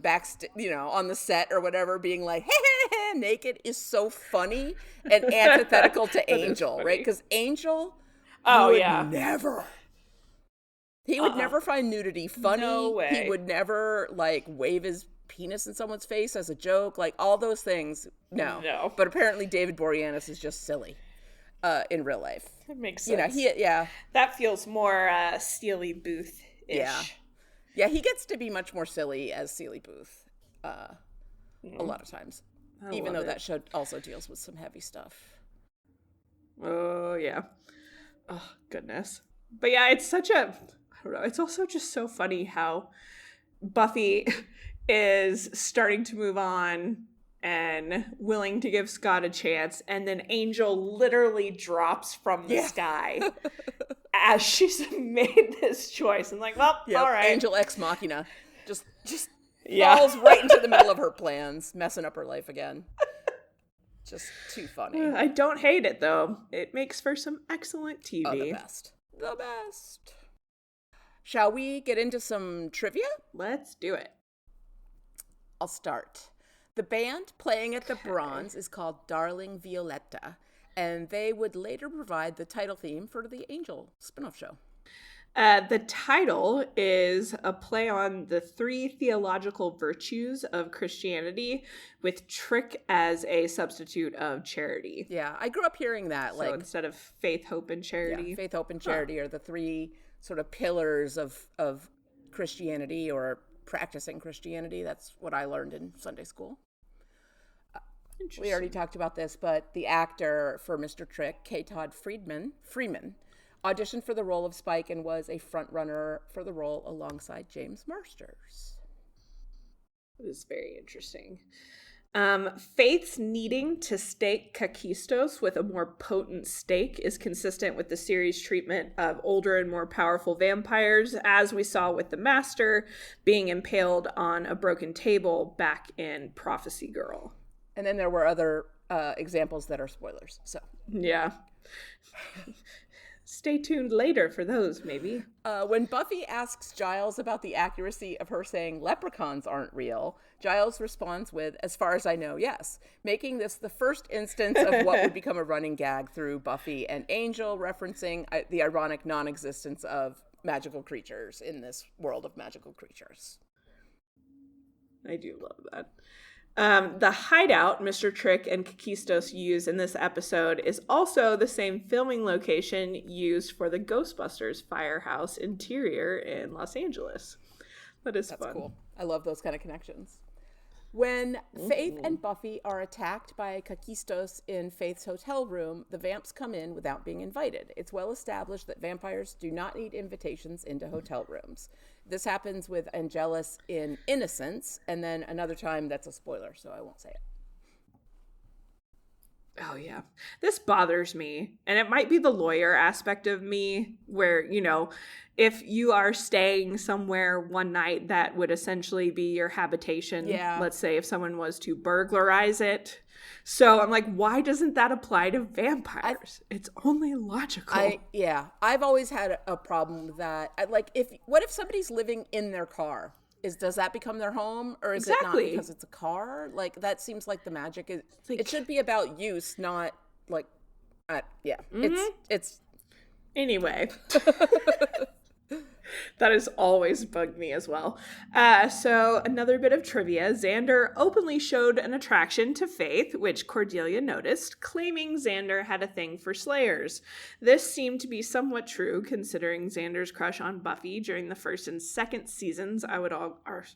you know, on the set or whatever, being like, hey, naked is so funny and antithetical to Angel, right? Because Angel would never. He would never find nudity funny. No way. He would never like wave his penis in someone's face as a joke. Like, all those things. No. But apparently David Boreanaz is just silly. In real life. That makes sense. You know, that feels more Steely Booth-ish. Yeah, he gets to be much more silly as Steely Booth a lot of times. Even though that show also deals with some heavy stuff. Oh, yeah. Oh, goodness. But yeah, it's such a, I don't know, it's also just so funny how Buffy is starting to move on and willing to give Scott a chance, and then Angel literally drops from the sky as she's made this choice. And like, well, all right. Angel ex machina just falls right into the middle of her plans, messing up her life again. Just too funny. I don't hate it, though. It makes for some excellent TV. Oh, the best. The best. Shall we get into some trivia? Let's do it. I'll start. The band playing at the Bronze is called Darling Violetta, and they would later provide the title theme for the Angel spin-off show. The title is a play on the 3 theological virtues of Christianity, with trick as a substitute of charity. Yeah, I grew up hearing that. So like, instead of faith, hope, and charity. Yeah, faith, hope, and charity are the 3 sort of pillars of Christianity, or practicing Christianity. That's what I learned in Sunday school. We already talked about this, but the actor for Mr. Trick, K. Todd Freeman, auditioned for the role of Spike and was a frontrunner for the role alongside James Marsters. It was very interesting. Faith's needing to stake Kakistos with a more potent stake is consistent with the series' treatment of older and more powerful vampires, as we saw with the Master being impaled on a broken table back in Prophecy Girl. And then there were other examples that are spoilers. So yeah. Stay tuned later for those, maybe. When Buffy asks Giles about the accuracy of her saying leprechauns aren't real, Giles responds with, as far as I know, yes, making this the first instance of what would become a running gag through Buffy and Angel, referencing the ironic non-existence of magical creatures in this world of magical creatures. I do love that. The hideout Mr. Trick and Kakistos use in this episode is also the same filming location used for the Ghostbusters firehouse interior in Los Angeles. That's fun. That's cool. I love those kind of connections. When Faith and Buffy are attacked by Kakistos in Faith's hotel room, the vamps come in without being invited. It's well established that vampires do not need invitations into hotel rooms. This happens with Angelus in Innocence, and then another time that's a spoiler, so I won't say it. Oh, yeah. This bothers me. And it might be the lawyer aspect of me where, you know, if you are staying somewhere one night that would essentially be your habitation, let's say if someone was to burglarize it. So I'm like, why doesn't that apply to vampires? It's only logical. I've always had a problem with that. What if somebody's living in their car? Does that become their home, or is it not because it's a car? Like, that seems like the magic is. It should be about use, not like, It's anyway. That has always bugged me as well. So another bit of trivia. Xander openly showed an attraction to Faith, which Cordelia noticed, claiming Xander had a thing for Slayers. This seemed to be somewhat true, considering Xander's crush on Buffy during the first and second seasons, I would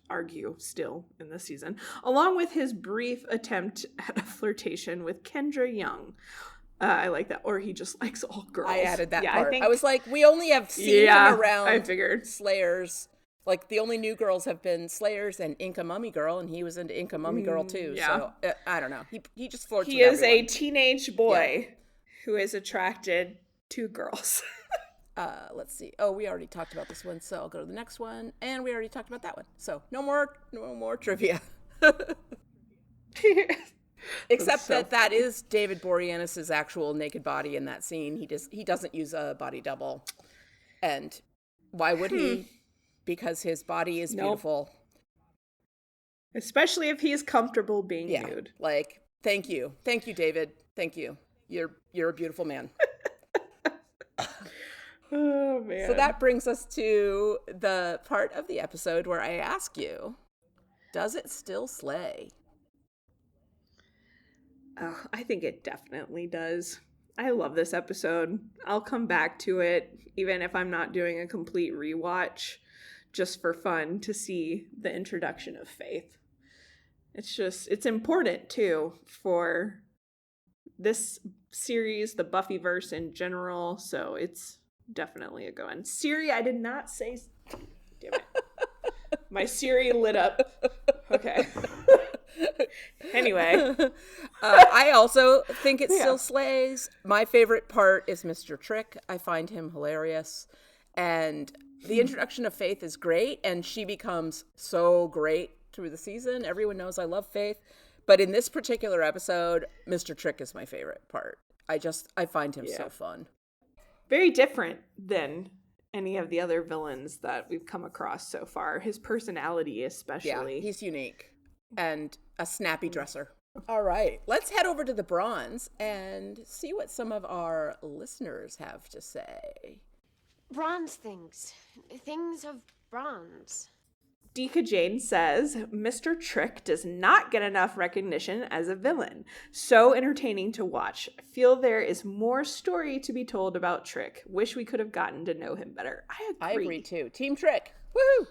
argue still in this season, along with his brief attempt at a flirtation with Kendra Young. I like that. Or he just likes all girls. I added that part. I was like, we only have seen him around I figured. Slayers. Like, the only new girls have been Slayers and Inca Mummy Girl, and he was into Inca Mummy Girl, too. Yeah. So, I don't know. He just flirts with everyone. He is a teenage boy who is attracted to girls. Let's see. Oh, we already talked about this one, so I'll go to the next one. And we already talked about that one. So, no more trivia. Except that is David Boreanaz' actual naked body in that scene. He doesn't use a body double. And why would he? Because his body is beautiful. Especially if he's comfortable being nude. Like, thank you. Thank you, David. Thank you. You're a beautiful man. Oh, man. So that brings us to the part of the episode where I ask you, does it still slay? Oh, I think it definitely does. I love this episode. I'll come back to it, even if I'm not doing a complete rewatch, just for fun to see the introduction of Faith. It's important, too, for this series, the Buffyverse in general, so it's definitely a go. And Siri, I did not say... Damn it. My Siri lit up. Okay. Anyway. I also think it still slays. My favorite part is Mr. Trick. I find him hilarious. And the introduction of Faith is great, and she becomes so great through the season. Everyone knows I love Faith. But in this particular episode, Mr. Trick is my favorite part. I find him so fun. Very different than any of the other villains that we've come across so far. His personality especially. Yeah, he's unique. And a snappy dresser. All right, let's head over to the Bronze and see what some of our listeners have to say. Bronze things. Things of bronze. Dika Jane says, Mr. Trick does not get enough recognition as a villain. So entertaining to watch. Feel there is more story to be told about Trick. Wish we could have gotten to know him better. I agree too. Team Trick. Woohoo!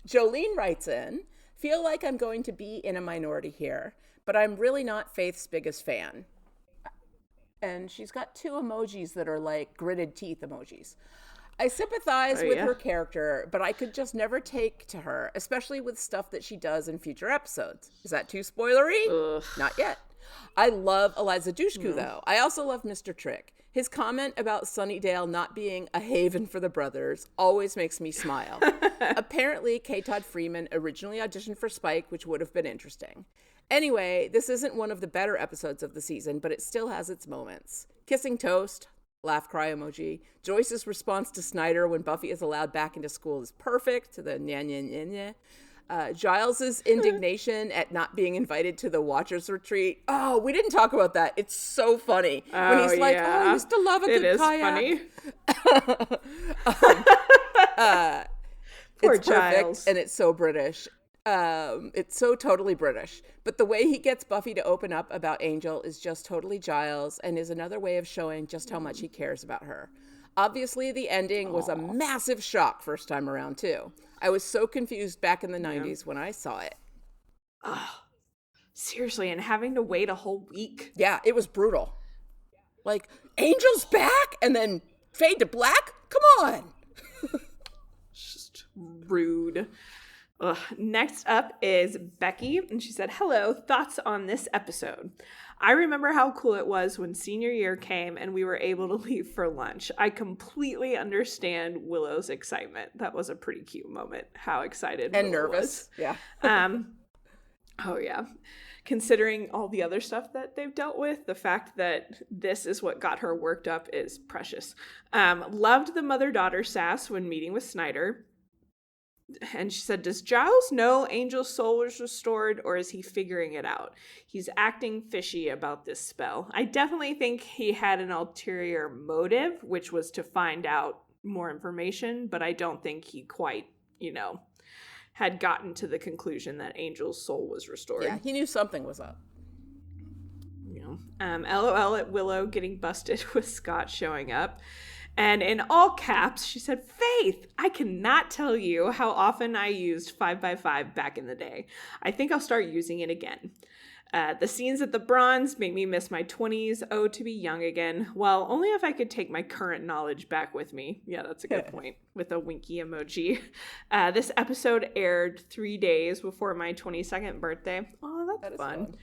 Jolene writes in, feel like I'm going to be in a minority here, but I'm really not Faith's biggest fan. And she's got two emojis that are like gritted teeth emojis. I sympathize with yeah? her character, but I could just never take to her, especially with stuff that she does in future episodes. Is that too spoilery? Ugh. Not yet. I love Eliza Dushku, though. I also love Mr. Trick. His comment about Sunnydale not being a haven for the brothers always makes me smile. Apparently, K. Todd Freeman originally auditioned for Spike, which would have been interesting. Anyway, this isn't one of the better episodes of the season, but it still has its moments. Kissing Toast, laugh cry emoji. Joyce's response to Snyder when Buffy is allowed back into school is perfect, the nya nya nya nya. Giles's indignation at not being invited to the Watchers Retreat. Oh, we didn't talk about that. It's so funny. When he's like, oh, I used to love a good kayak. Funny. Poor It's Giles. perfect, and it's so British. It's so totally British. But the way he gets Buffy to open up about Angel is just totally Giles and is another way of showing just how much he cares about her. Obviously, the ending was a massive shock first time around, too. I was so confused back in the 90s when I saw it. Oh, seriously, and having to wait a whole week. Yeah, it was brutal. Like, Angel's back? And then fade to black? Come on! Just rude. Ugh. Next up is Becky, and she said, hello, thoughts on this episode. I remember how cool it was when senior year came and we were able to leave for lunch. I completely understand Willow's excitement. That was a pretty cute moment, how excited And Willow nervous. was. Yeah. Oh, yeah. Considering all the other stuff that they've dealt with, the fact that this is what got her worked up is precious. Loved the mother-daughter sass when meeting with Snyder. And she said, does Giles know Angel's soul was restored, or is he figuring it out? He's acting fishy about this spell. I definitely think he had an ulterior motive, which was to find out more information, but I don't think he quite, had gotten to the conclusion that Angel's soul was restored. Yeah, he knew something was up. LOL at Willow getting busted with Scott showing up. And in all caps, she said, Faith, I cannot tell you how often I used 5x5 back in the day. I think I'll start using it again. The scenes at the Bronze make me miss my 20s. Oh, to be young again. Well, only if I could take my current knowledge back with me. Yeah, that's a good point. With a winky emoji. This episode aired 3 days before my 22nd birthday. Oh, that's fun.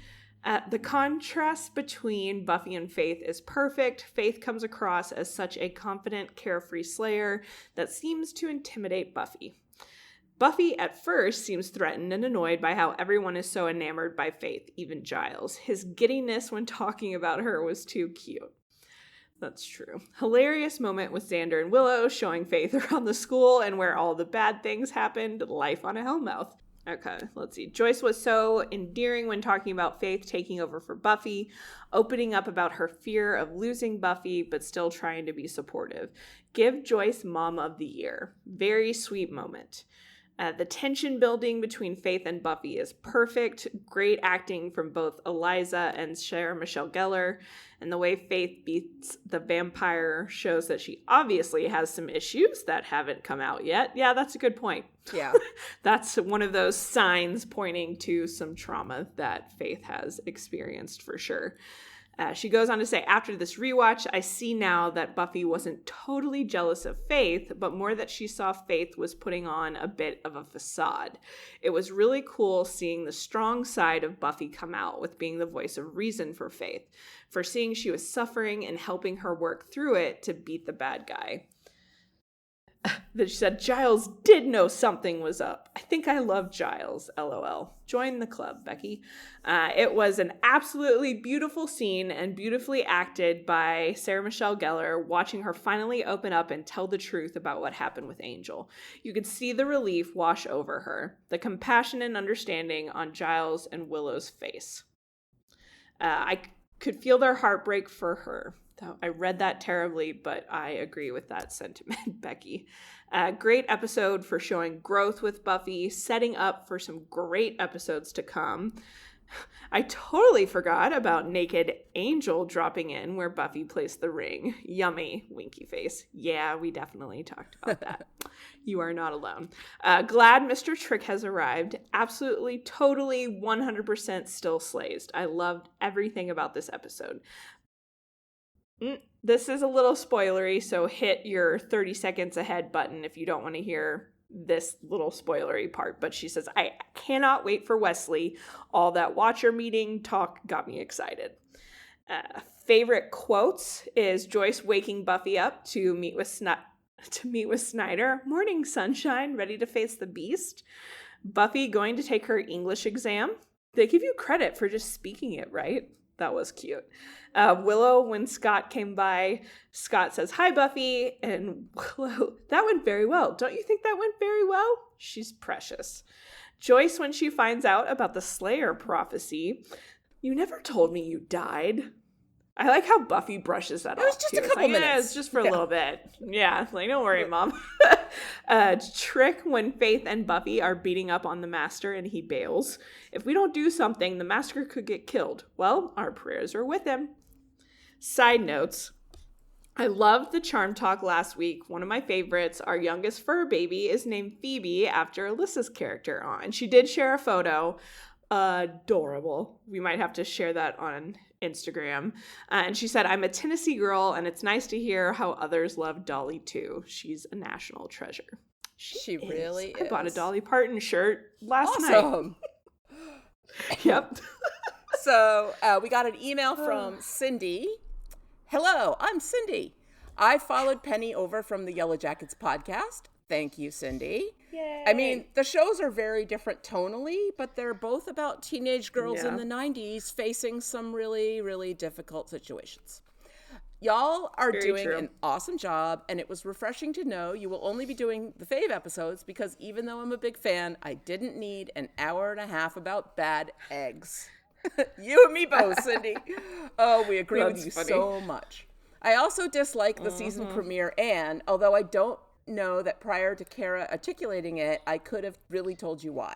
The contrast between Buffy and Faith is perfect. Faith comes across as such a confident, carefree slayer that seems to intimidate Buffy. Buffy at first seems threatened and annoyed by how everyone is so enamored by Faith, even Giles. His giddiness when talking about her was too cute. That's true. Hilarious moment with Xander and Willow showing Faith around the school and where all the bad things happened. Life on a Hellmouth. Okay, let's see. Joyce was so endearing when talking about Faith taking over for Buffy, opening up about her fear of losing Buffy, but still trying to be supportive. Give Joyce Mom of the Year. Very sweet moment. The tension building between Faith and Buffy is perfect. Great acting from both Eliza and Sarah Michelle Gellar. And the way Faith beats the vampire shows that she obviously has some issues that haven't come out yet. Yeah, that's a good point. Yeah. That's one of those signs pointing to some trauma that Faith has experienced for sure. She goes on to say, after this rewatch, I see now that Buffy wasn't totally jealous of Faith, but more that she saw Faith was putting on a bit of a facade. It was really cool seeing the strong side of Buffy come out with being the voice of reason for Faith, for seeing she was suffering and helping her work through it to beat the bad guy. That she said, Giles did know something was up. I think I love Giles, LOL. Join the club, Becky. It was an absolutely beautiful scene and beautifully acted by Sarah Michelle Gellar, watching her finally open up and tell the truth about what happened with Angel. You could see the relief wash over her, the compassion and understanding on Giles and Willow's face. I could feel their heartbreak for her. I read that terribly, but I agree with that sentiment, Becky. Great episode for showing growth with Buffy, setting up for some great episodes to come. I totally forgot about Naked Angel dropping in where Buffy placed the ring. Yummy, winky face. Yeah, we definitely talked about that. You are not alone. Glad Mr. Trick has arrived. Absolutely, totally, 100% still slays. I loved everything about this episode. This is a little spoilery, so hit your 30 seconds ahead button if you don't want to hear this little spoilery part. But she says, I cannot wait for Wesley. All that Watcher meeting talk got me excited. Favorite quotes is Joyce waking Buffy up to meet with Snyder. Morning, sunshine, ready to face the beast. Buffy going to take her English exam. They give you credit for just speaking it right. That was cute. Willow, when Scott came by, Scott says, hi, Buffy. And Willow, that went very well. Don't you think that went very well? She's precious. Joyce, when she finds out about the Slayer prophecy, you never told me you died. I like how Buffy brushes that off. It was just a couple minutes. Yeah, it's just for a little bit. Yeah, like, don't worry, Mom. Trick, when Faith and Buffy are beating up on the Master and he bails. If we don't do something, the Master could get killed. Well, our prayers are with him. Side notes. I loved the charm talk last week. One of my favorites, our youngest fur baby, is named Phoebe after Alyssa's character. And she did share a photo. Adorable. We might have to share that on Instagram. And she said, I'm a Tennessee girl, and it's nice to hear how others love Dolly too. She's a national treasure. She really is. I bought a Dolly Parton shirt last night. Yep. So we got an email from Cindy. Hello, I'm Cindy. I followed Penny over from the Yellow Jackets podcast. Thank you, Cindy. Yay. I mean, the shows are very different tonally, but they're both about teenage girls in the 90s facing some really, really difficult situations. Y'all are doing an awesome job, and it was refreshing to know you will only be doing the fave episodes because even though I'm a big fan, I didn't need an hour and a half about bad eggs. You and me both, Cindy. Oh, we agree with you so much. I also dislike the season premiere, and although I don't know that prior to Kara articulating it, I could have really told you why.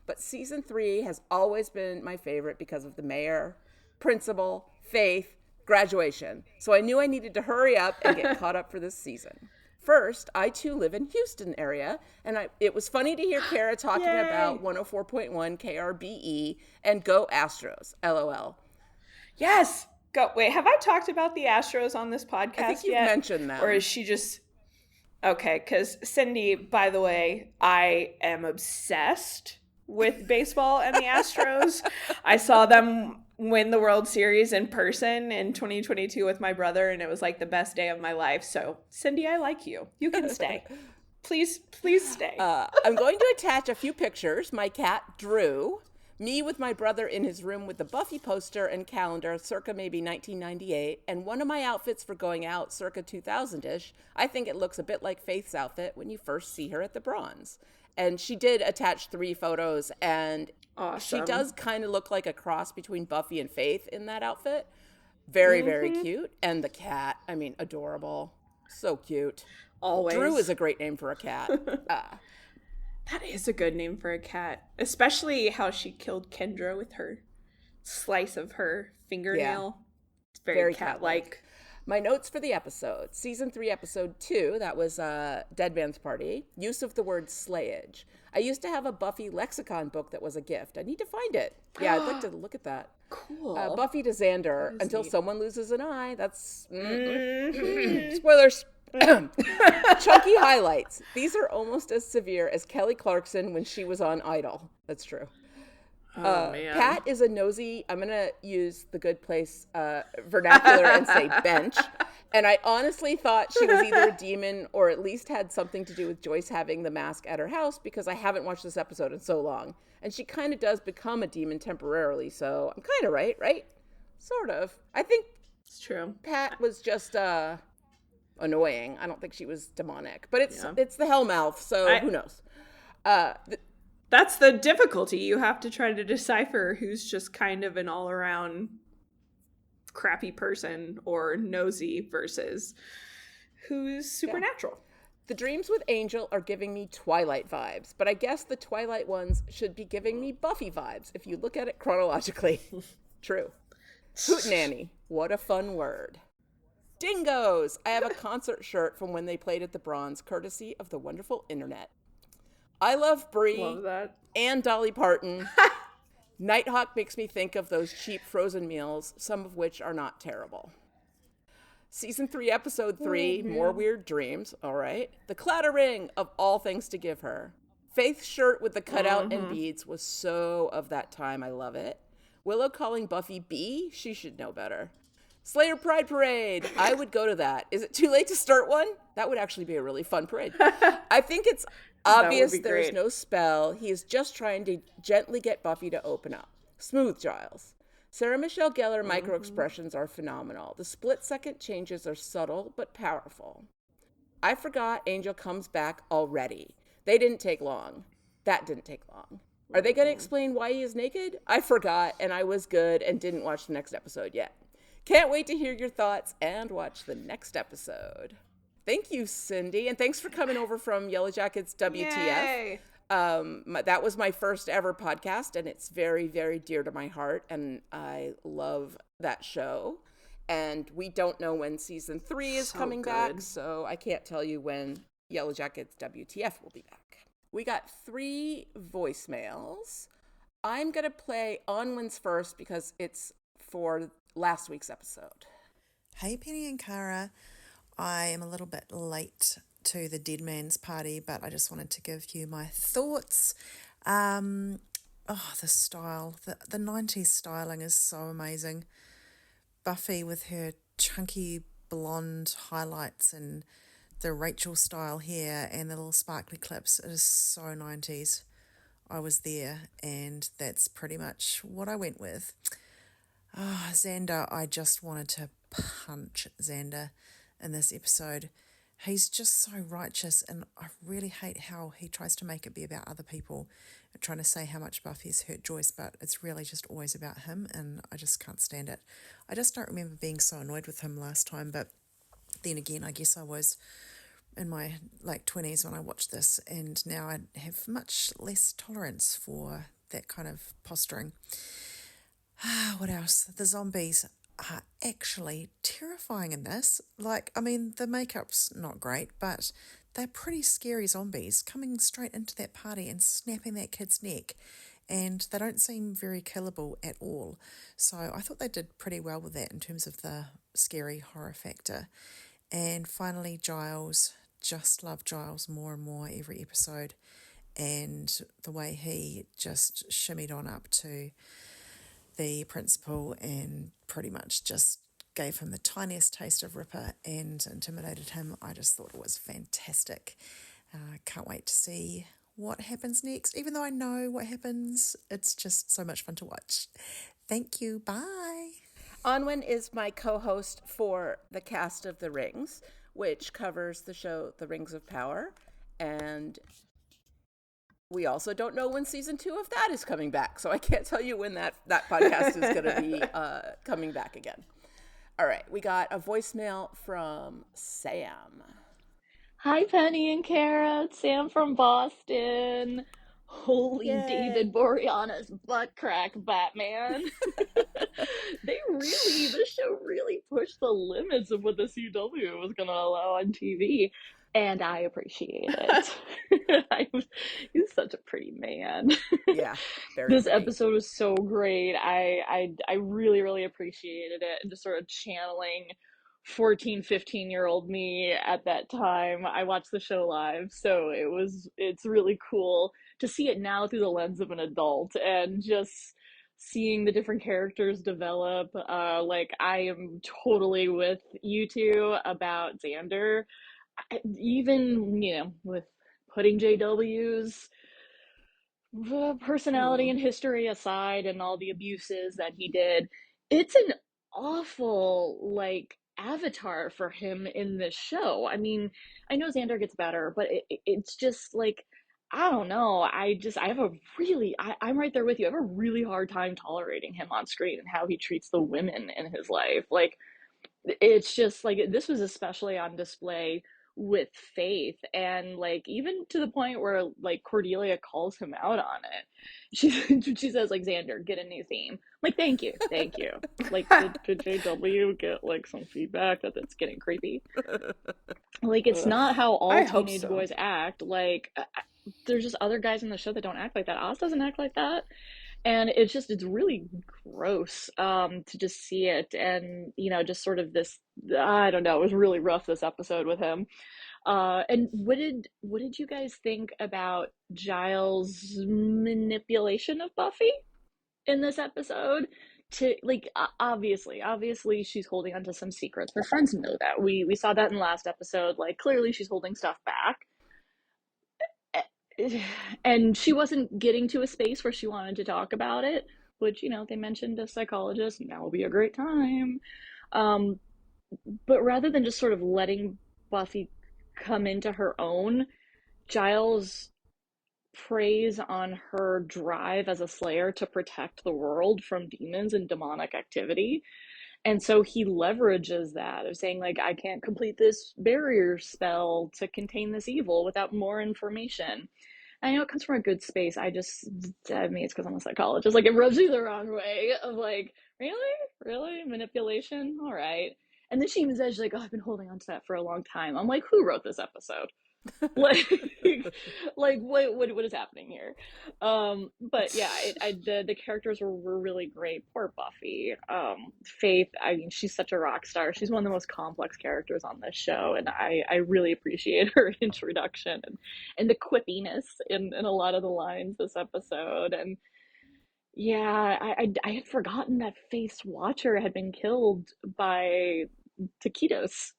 But season 3 has always been my favorite because of the mayor, principal, Faith, graduation. So I knew I needed to hurry up and get caught up for this season. First, I too live in Houston area, and it was funny to hear Kara talking about 104.1 KRBE and Go Astros, LOL. Yes! Go. Wait, have I talked about the Astros on this podcast yet? I think you've mentioned them. Or is she just... Okay, because Cindy, by the way, I am obsessed with baseball and the Astros. I saw them win the World Series in person in 2022 with my brother, and it was like the best day of my life. So, Cindy, I like you. You can stay. Please stay. I'm going to attach a few pictures. My cat, Drew, me with my brother in his room with the Buffy poster and calendar circa maybe 1998, and one of my outfits for going out circa 2000-ish. I think it looks a bit like Faith's outfit when you first see her at the Bronze. And she did attach 3 photos, and awesome. She does kind of look like a cross between Buffy and Faith in that outfit. Very, very cute. And the cat, I mean, adorable. So cute. Always. Drew is a great name for a cat. That is a good name for a cat. Especially how she killed Kendra with her slice of her fingernail. Yeah. It's very cat-like. My notes for the episode. Season 3, episode 2, that was Dead Man's Party. Use of the word slayage. I used to have a Buffy lexicon book that was a gift. I need to find it. Yeah, I'd like to look at that. Cool. Buffy to Xander, until someone loses an eye. That's... Spoilers. Chunky highlights. These are almost as severe as Kelly Clarkson when she was on Idol. That's true. Man. Pat is a nosy, I'm going to use the Good Place vernacular and say bench. And I honestly thought she was either a demon or at least had something to do with Joyce having the mask at her house because I haven't watched this episode in so long. And she kind of does become a demon temporarily, so I'm kind of right? Sort of. I think it's true. Pat was just annoying. I don't think she was demonic. But it's the Hellmouth, so who knows? That's the difficulty. You have to try to decipher who's just kind of an all-around crappy person or nosy versus who's supernatural. Yeah. The dreams with Angel are giving me Twilight vibes, but I guess the Twilight ones should be giving me Buffy vibes if you look at it chronologically. True. Hootenanny. What a fun word. Dingoes. I have a concert shirt from when they played at the Bronze, courtesy of the wonderful internet. I love Brie. Love that. And Dolly Parton. Nighthawk makes me think of those cheap frozen meals, some of which are not terrible. Season 3, Episode 3, More Weird Dreams. All right. The clattering of all things to give her. Faith's shirt with the cutout and beads was so of that time. I love it. Willow calling Buffy B? She should know better. Slayer Pride Parade. I would go to that. Is it too late to start one? That would actually be a really fun parade. I think it's obvious there's great. no spell. He is just trying to gently get Buffy to open up. Smooth Giles. Sarah Michelle Gellar micro expressions are phenomenal. The split-second changes are subtle but powerful. I forgot Angel comes back already. They didn't take long. That didn't take long. Are they going to explain why he is naked? I forgot, and I was good and didn't watch the next episode yet. Can't wait to hear your thoughts and watch the next episode. Thank you, Cindy, and thanks for coming over from Yellow Jackets WTF. Yay. That was my first ever podcast, and it's very, very dear to my heart, and I love that show. And we don't know when season 3 is coming back, so I can't tell you when Yellow Jackets WTF will be back. We got 3 voicemails. I'm going to play Onwin's first because it's for last week's episode. Hey, Penny and Cara. I am a little bit late to the Dead Man's Party, but I just wanted to give you my thoughts. The style, the 90s styling is so amazing. Buffy with her chunky blonde highlights and the Rachel style hair and the little sparkly clips, it is so 90s. I was there, and that's pretty much what I went with. Xander, I just wanted to punch Xander in this episode. He's just so righteous, and I really hate how he tries to make it be about other people, trying to say how much Buffy's hurt Joyce, but it's really just always about him, and I just can't stand it. I just don't remember being so annoyed with him last time, but then again, I guess I was in my late 20s when I watched this, and now I have much less tolerance for that kind of posturing. What else? The zombies are actually terrifying in this. The makeup's not great, but they're pretty scary zombies coming straight into that party and snapping that kid's neck, and they don't seem very killable at all. So I thought they did pretty well with that in terms of the scary horror factor. And finally, Giles. Just love Giles more and more every episode, and the way he just shimmied on up to the principal and pretty much just gave him the tiniest taste of Ripper and intimidated him. I just thought it was fantastic. Can't wait to see what happens next. Even though I know what happens, it's just so much fun to watch. Thank you. Bye. Onwin is my co-host for the Cast of the Rings, which covers the show The Rings of Power, and we also don't know when season 2 of that is coming back, so I can't tell you when that podcast is going to be coming back again. All right, we got a voicemail from Sam. Hi, Penny and Cara. It's Sam from Boston. Holy Yay. David Boreanaz butt crack Batman. The show really pushed the limits of what the CW was going to allow on TV. And I appreciate it. He's such a pretty man. Yeah, this pretty. episode was so great. I really, really appreciated it. And just sort of channeling 14, 15-year-old me at that time. I watched the show live, so it's really cool to see it now through the lens of an adult and just seeing the different characters develop. I am totally with you two about Xander. Even, with putting JW's personality and history aside and all the abuses that he did, it's an awful, avatar for him in this show. I mean, I know Xander gets better, but it's just I don't know. I'm right there with you. I have a really hard time tolerating him on screen and how he treats the women in his life. It's just this was especially on display with Faith, and even to the point where Cordelia calls him out on it. She says Xander, get a new theme. Thank you. Did JW get some feedback that it's getting creepy? It's not how all teenage boys act. There's just other guys in the show that don't act like that. Oz doesn't act like that. And it's really gross to just see it, and just sort of this, I don't know, it was really rough this episode with him. And what did you guys think about Giles' manipulation of Buffy in this episode? To like, obviously she's holding onto some secrets. Her friends know that. We saw that in last episode. Like, clearly she's holding stuff back. And she wasn't getting to a space where she wanted to talk about it, which, they mentioned a psychologist, and that will be a great time. But rather than just sort of letting Buffy come into her own, Giles preys on her drive as a slayer to protect the world from demons and demonic activity. And so he leverages that of saying, like, I can't complete this barrier spell to contain this evil without more information. I know it comes from a good space. It's because I'm a psychologist. Like, it rubs you the wrong way of like, really? Manipulation? All right. And then she even says, she's like, oh, I've been holding on to that for a long time. I'm like, who wrote this episode? like, what is happening here? But yeah, the characters were really great. Poor Buffy. Faith, I mean, she's such a rock star. She's one of the most complex characters on this show, and I really appreciate her introduction and the quippiness in a lot of the lines this episode. And yeah, I had forgotten that Faith's Watcher had been killed by Taquitos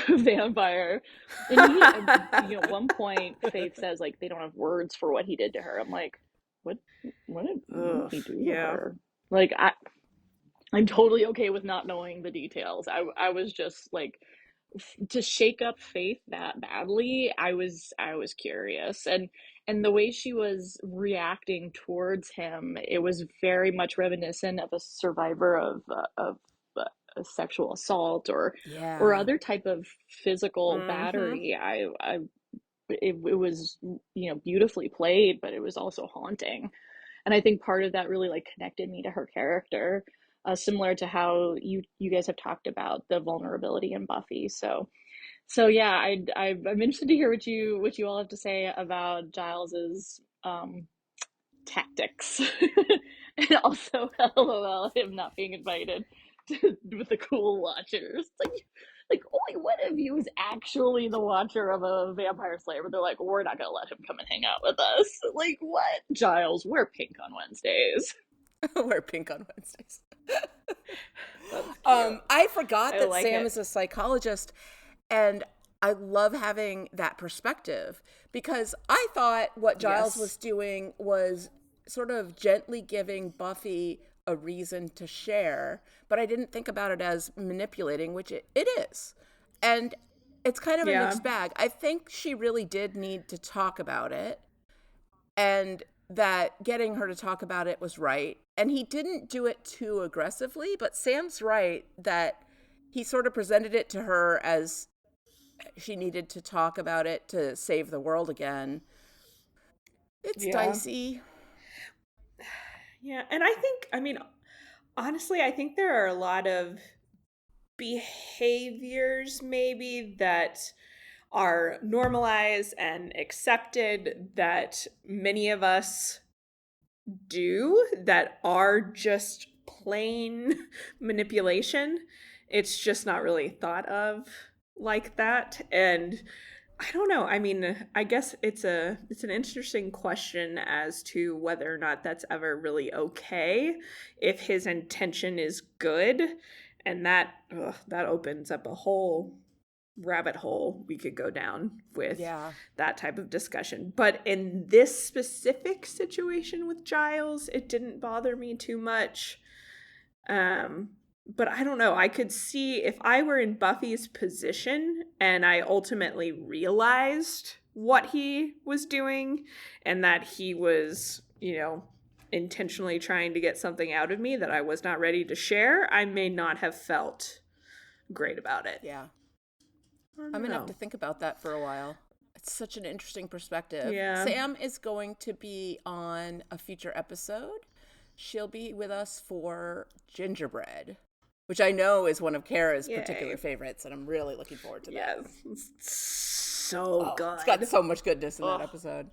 vampire. And at one point Faith says, like, they don't have words for what he did to her. I'm like, what did he do to her? Like, I'm totally okay with not knowing the details. I was just like, to shake up Faith that badly, I was curious. And the way she was reacting towards him, it was very much reminiscent of a survivor of a sexual assault or other type of physical battery. It was beautifully played, but it was also haunting. And I think part of that really like connected me to her character, similar to how you guys have talked about the vulnerability in Buffy. So yeah, I'm interested to hear what you all have to say about Giles's tactics, and also LOL him not being invited with the cool Watchers. It's like only one of you is actually the Watcher of a vampire slayer, but they're like, we're not gonna let him come and hang out with us. Like, what? Giles, wear pink on Wednesdays. Wear pink on Wednesdays. I forgot that Sam is a psychologist, and I love having that perspective, because I thought what Giles was doing was sort of gently giving Buffy a reason to share, but I didn't think about it as manipulating, which it is. And it's kind of a mixed bag. I think she really did need to talk about it, and that getting her to talk about it was right. And he didn't do it too aggressively, but Sam's right that he sort of presented it to her as she needed to talk about it to save the world again. It's dicey. Yeah, and honestly, I think there are a lot of behaviors maybe that are normalized and accepted that many of us do that are just plain manipulation. It's just not really thought of like that. And I don't know. I mean, I guess it's an interesting question as to whether or not that's ever really okay if his intention is good, and that opens up a whole rabbit hole we could go down with that type of discussion. But in this specific situation with Giles, it didn't bother me too much. But I don't know. I could see if I were in Buffy's position and I ultimately realized what he was doing and that he was, intentionally trying to get something out of me that I was not ready to share, I may not have felt great about it. Yeah. I'm going to have to think about that for a while. It's such an interesting perspective. Yeah. Sam is going to be on a future episode. She'll be with us for Gingerbread, which I know is one of Kara's particular favorites, and I'm really looking forward to that. Yes, it's so good. It's got so much goodness in that episode.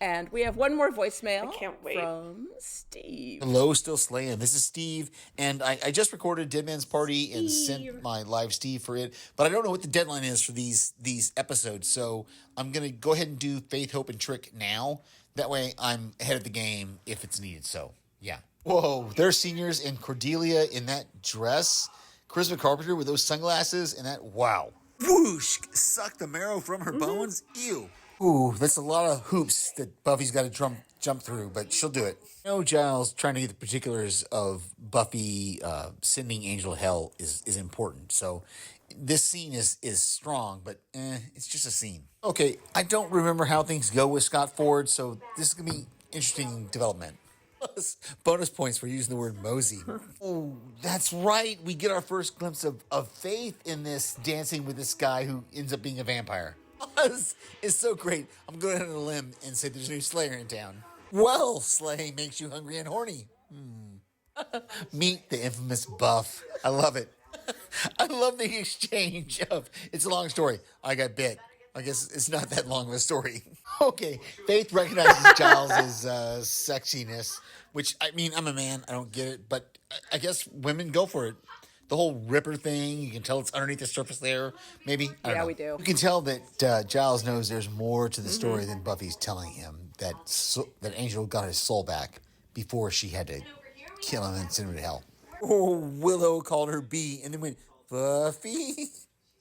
And we have one more voicemail. I can't wait. From Steve. Hello, Still Slaying. This is Steve, and I just recorded Dead Man's Party and sent my live Steve for it, but I don't know what the deadline is for these episodes, so I'm going to go ahead and do Faith, Hope, and Trick now. That way I'm ahead of the game if it's needed, so yeah. Whoa, there's seniors and Cordelia in that dress, Charisma Carpenter with those sunglasses, and that, wow. Whoosh, suck the marrow from her bones, ew. Ooh, that's a lot of hoops that Buffy's got to jump through, but she'll do it. I know Giles trying to get the particulars of Buffy sending Angel to hell is important. So this scene is strong, but it's just a scene. Okay, I don't remember how things go with Scott Ford, so this is going to be interesting development. Bonus points for using the word mosey. Oh, that's right. We get our first glimpse of Faith in this, dancing with this guy who ends up being a vampire. It's so great. I'm going out on a limb and say there's a new Slayer in town. Well, slaying makes you hungry and horny. Meet the infamous Buff. I love it. I love the exchange of, it's a long story. I got bit. I guess it's not that long of a story. Okay, Faith recognizes Giles' sexiness, which, I mean, I'm a man. I don't get it, but I guess women go for it. The whole Ripper thing, you can tell it's underneath the surface there, maybe. I don't know. We do. You can tell that Giles knows there's more to the story than Buffy's telling him, that Angel got his soul back before she had to kill him and send him to hell. Oh, Willow called her B and then went, Buffy?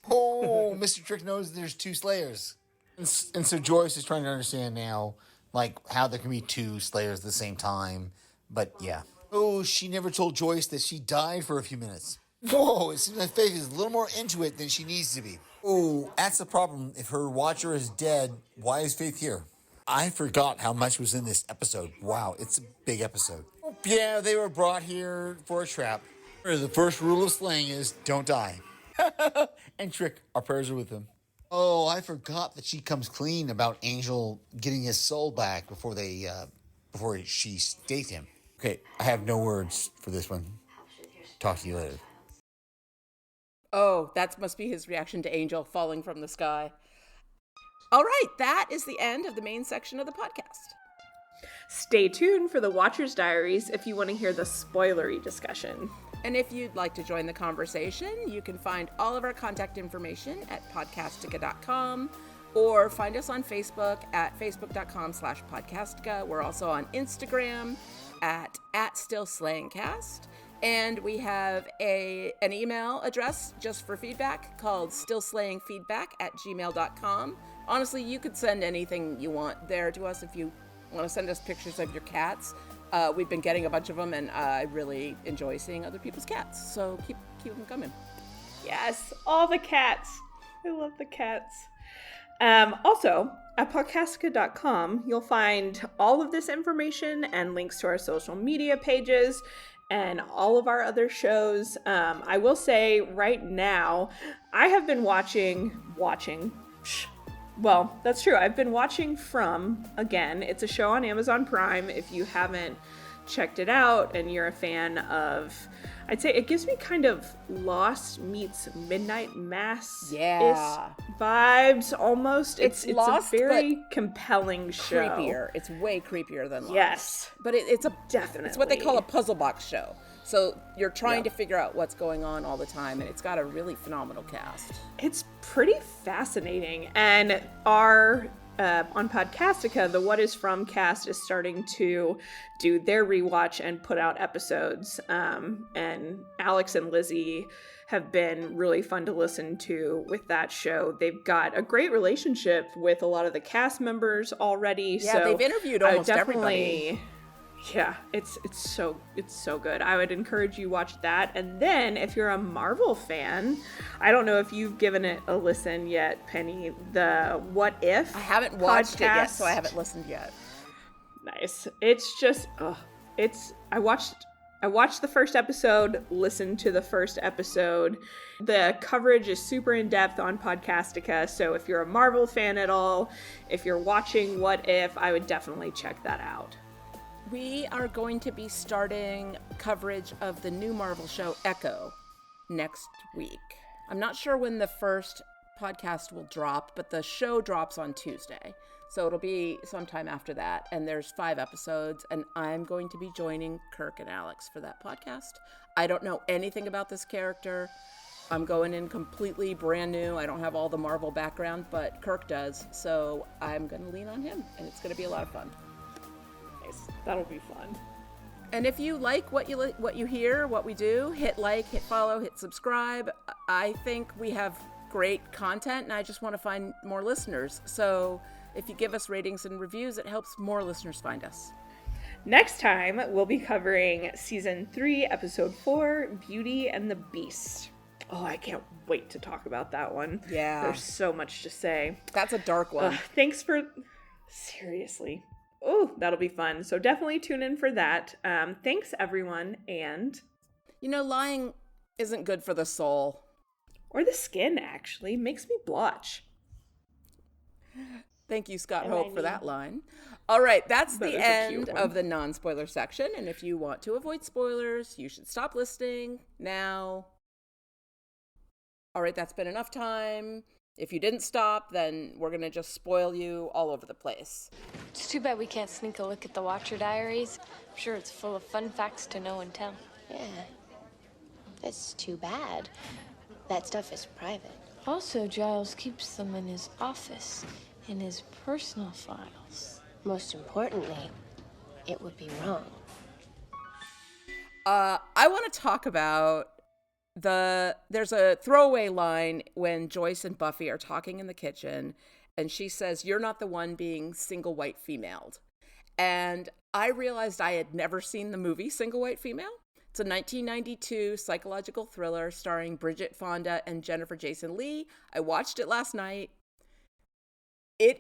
Oh, Mr. Trick knows there's two Slayers. And so Joyce is trying to understand now, like, how there can be two Slayers at the same time. But, yeah. Oh, she never told Joyce that she died for a few minutes. Whoa, it seems like Faith is a little more into it than she needs to be. Oh, that's the problem. If her watcher is dead, why is Faith here? I forgot how much was in this episode. Wow, it's a big episode. Yeah, they were brought here for a trap. The first rule of slaying is don't die. And Trick, our prayers are with him. Oh, I forgot that she comes clean about Angel getting his soul back before she states him. Okay, I have no words for this one. Talk to you later. Oh, that must be his reaction to Angel falling from the sky. All right, that is the end of the main section of the podcast. Stay tuned for the Watcher's Diaries if you want to hear the spoilery discussion. And if you'd like to join the conversation, you can find all of our contact information at podcastica.com or find us on Facebook at facebook.com/podcastica. We're also on Instagram at stillslayingcast. And we have an email address just for feedback called stillslayingfeedback@gmail.com. Honestly, you could send anything you want there to us if you want to send us pictures of your cats. We've been getting a bunch of them, and I really enjoy seeing other people's cats. So keep them coming. Yes, all the cats. I love the cats. Also, at podcastica.com, you'll find all of this information and links to our social media pages and all of our other shows. I will say right now, I have been watching. Well, that's true. I've been watching From, again. It's a show on Amazon Prime. If you haven't checked it out and you're a fan of, I'd say it gives me kind of Lost meets Midnight Mass vibes almost. It's Lost, a very compelling show. Creepier. It's way creepier than Lost. Yes. But it's definitely. It's what they call a puzzle box show. So you're trying to figure out what's going on all the time, and it's got a really phenomenal cast. It's pretty fascinating. And our on Podcastica, the What Is From cast is starting to do their rewatch and put out episodes. And Alex and Lizzie have been really fun to listen to with that show. They've got a great relationship with a lot of the cast members already. Yeah, so they've interviewed almost everybody. Yeah, it's so good. I would encourage you watch that. And then if you're a Marvel fan, I don't know if you've given it a listen yet, Penny, the What If? I haven't watched it yet, podcast. so I haven't listened yet. Nice. It's just I watched the first episode, listened to the first episode. The coverage is super in-depth on Podcastica, so if you're a Marvel fan at all, if you're watching What If, I would definitely check that out. We are going to be starting coverage of the new Marvel show Echo next week. I'm not sure when the first podcast will drop, but the show drops on Tuesday. So it'll be sometime after that. And there's 5 episodes, and I'm going to be joining Kirk and Alex for that podcast. I don't know anything about this character. I'm going in completely brand new. I don't have all the Marvel background, but Kirk does. So I'm going to lean on him, and it's going to be a lot of fun. Nice. That'll be fun. And if you like what you hear, what we do, hit like, hit follow, hit subscribe. I think we have great content, and I just want to find more listeners. So if you give us ratings and reviews, it helps more listeners find us. Next time, we'll be covering Season 3, Episode 4, Beauty and the Beast. Oh, I can't wait to talk about that one. Yeah. There's so much to say. That's a dark one. Thanks for... Seriously. Oh, that'll be fun. So definitely tune in for that. Thanks, everyone, and... Lying isn't good for the soul. Or the skin, actually. Makes me blotch. Thank you, Scott Hope, for that line. All right, that's the is a end cute one. of the non-spoiler section. And if you want to avoid spoilers, you should stop listening now. All right, that's been enough time. If you didn't stop, then we're going to just spoil you all over the place. It's too bad we can't sneak a look at the Watcher Diaries. I'm sure it's full of fun facts to know and tell. Yeah. That's too bad. That stuff is private. Also, Giles keeps them in his office, in his personal files. Most importantly, it would be wrong. I want to talk about there's a throwaway line when Joyce and Buffy are talking in the kitchen, and she says, "You're not the one being single white femaled." And I realized I had never seen the movie Single White Female. It's a 1992 psychological thriller starring Bridget Fonda and Jennifer Jason Leigh. I watched it last night. It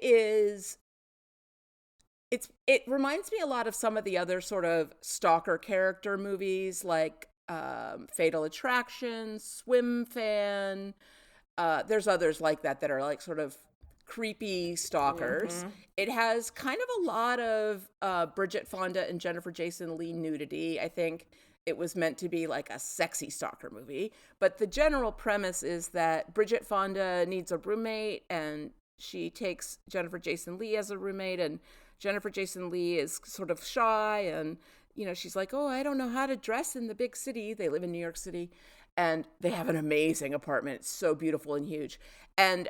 reminds me a lot of some of the other sort of stalker character movies like Fatal Attraction, Swim Fan. There's others like that are like sort of creepy stalkers. Mm-hmm. It has kind of a lot of Bridget Fonda and Jennifer Jason Leigh nudity. I think it was meant to be like a sexy stalker movie. But the general premise is that Bridget Fonda needs a roommate, and she takes Jennifer Jason Leigh as a roommate, and Jennifer Jason Leigh is sort of shy, and she's like, "Oh, I don't know how to dress in the big city." They live in New York City, and they have an amazing apartment. It's so beautiful and huge. And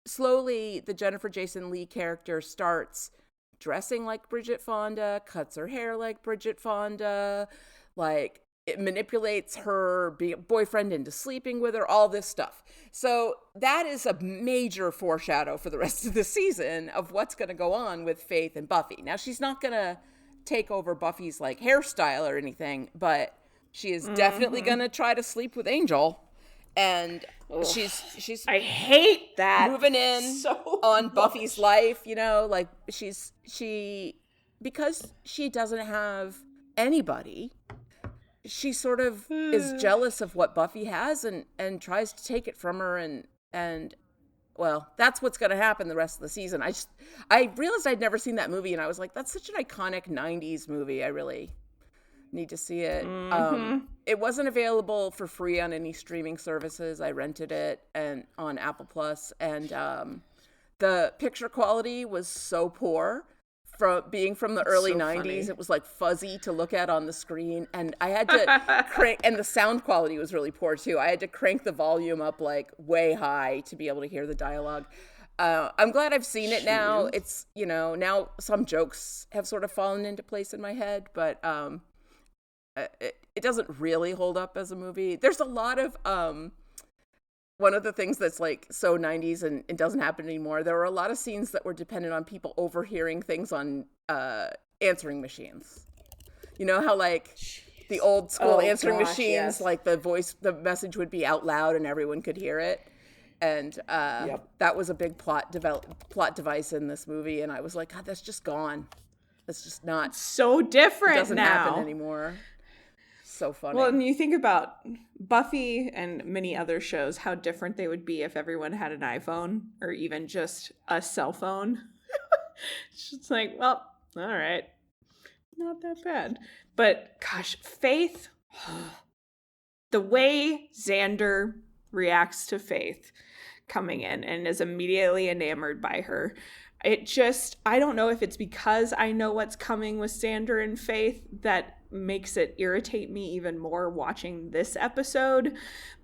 slowly, the Jennifer Jason Leigh character starts dressing like Bridget Fonda, cuts her hair like Bridget Fonda, like it manipulates her boyfriend into sleeping with her, all this stuff. So that is a major foreshadow for the rest of the season of what's going to go on with Faith and Buffy. Now, she's not going to take over Buffy's like hairstyle or anything, but she is definitely going to try to sleep with Angel. And she's I hate that. Moving in so on much. Buffy's life, like because she doesn't have anybody, she sort of is jealous of what Buffy has and tries to take it from her, and well, that's what's going to happen the rest of the season. I realized I'd never seen that movie, and I was like, that's such an iconic 90s movie. I really need to see it. Mm-hmm. It wasn't available for free on any streaming services. I rented it and on Apple Plus, and the picture quality was so poor. From being from the early 90s, funny. It was like fuzzy to look at on the screen, and I had to crank, and the sound quality was really poor too. I had to crank the volume up like way high to be able to hear the dialogue. I'm glad I've seen it now. It's, now some jokes have sort of fallen into place in my head, but it doesn't really hold up as a movie. There's a lot of one of the things that's like so 90s and it doesn't happen anymore, there were a lot of scenes that were dependent on people overhearing things on answering machines. You know how like the old school answering machines, yes. Like the message would be out loud and everyone could hear it. And that was a big plot device in this movie. And I was like, God, that's just gone. That's just not so different. It doesn't now. happen anymore. So funny. Well, and you think about Buffy and many other shows, how different they would be if everyone had an iPhone or even just a cell phone. It's just like, well, all right. Not that bad. But gosh, Faith, the way Xander reacts to Faith, coming in and is immediately enamored by her. I don't know if it's because I know what's coming with Xander and Faith that makes it irritate me even more watching this episode,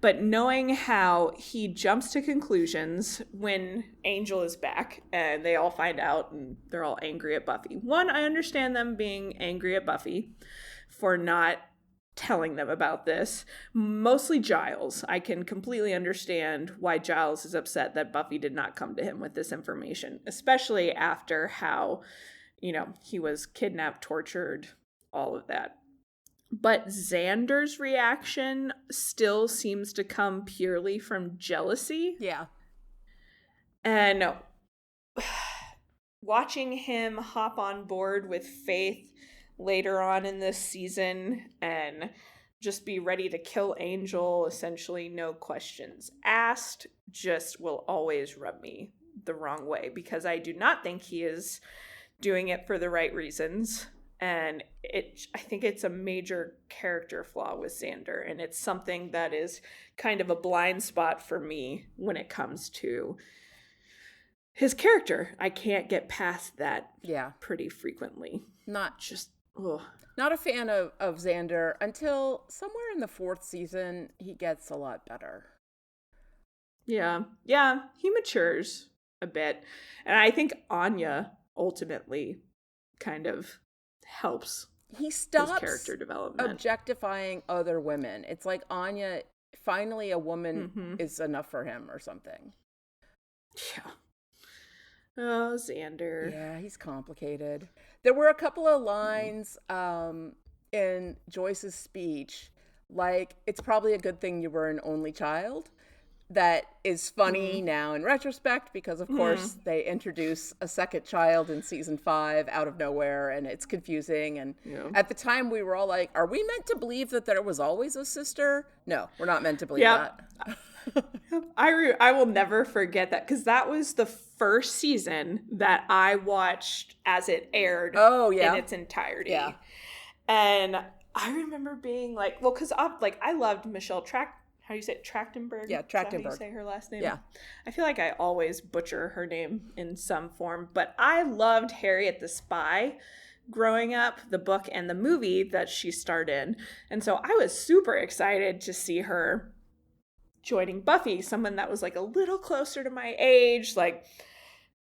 but knowing how he jumps to conclusions when Angel is back and they all find out and they're all angry at Buffy. One, I understand them being angry at Buffy for not telling them about this. Mostly Giles. I can completely understand why Giles is upset that Buffy did not come to him with this information, especially after how, he was kidnapped, tortured, all of that. But Xander's reaction still seems to come purely from jealousy. Yeah. And watching him hop on board with Faith later on in this season and just be ready to kill Angel, essentially no questions asked, just will always rub me the wrong way because I do not think he is doing it for the right reasons. And I think it's a major character flaw with Xander, and it's something that is kind of a blind spot for me when it comes to his character. I can't get past that pretty frequently. Not a fan of Xander until somewhere in the 4th season, he gets a lot better. Yeah, he matures a bit. And I think Anya ultimately kind of helps. He stops his character development. Objectifying other women. It's like Anya, finally a woman is enough for him or something. Yeah. Oh, Xander. Yeah, he's complicated. There were a couple of lines in Joyce's speech, like, it's probably a good thing you were an only child. That is funny now in retrospect because, of course, they introduce a second child in season 5 out of nowhere, and it's confusing. And at the time, we were all like, are we meant to believe that there was always a sister? No, we're not meant to believe that. I will never forget that because that was the first season that I watched as it aired in its entirety. Yeah. And I remember being like, well, because I loved Michelle how do you say it? Trachtenberg? Yeah, Trachtenberg. How do you say her last name? Yeah. I feel like I always butcher her name in some form, but I loved Harriet the Spy growing up, the book and the movie that she starred in. And so I was super excited to see her joining Buffy, someone that was like a little closer to my age, like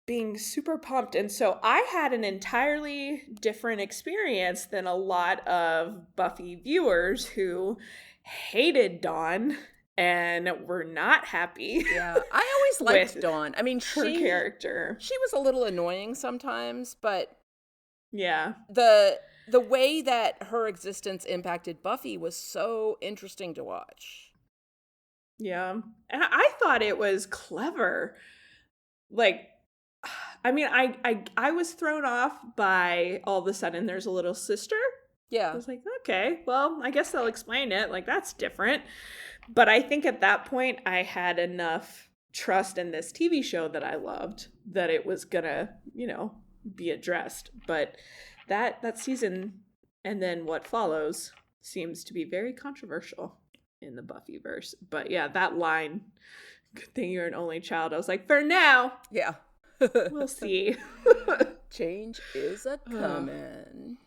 being super pumped. And so I had an entirely different experience than a lot of Buffy viewers who hated Dawn and were not happy. Yeah, I always liked Dawn. I mean, her character. She was a little annoying sometimes, but yeah, the way that her existence impacted Buffy was so interesting to watch. Yeah, and I thought it was clever. Like, I mean, I was thrown off by all of a sudden there's a little sister. Yeah. I was like, okay, well, I guess they'll explain it. Like, that's different. But I think at that point, I had enough trust in this TV show that I loved that it was gonna, be addressed. But that season and then what follows seems to be very controversial in the Buffyverse. But yeah, that line, good thing you're an only child. I was like, for now. Yeah. We'll see. Change is a coming.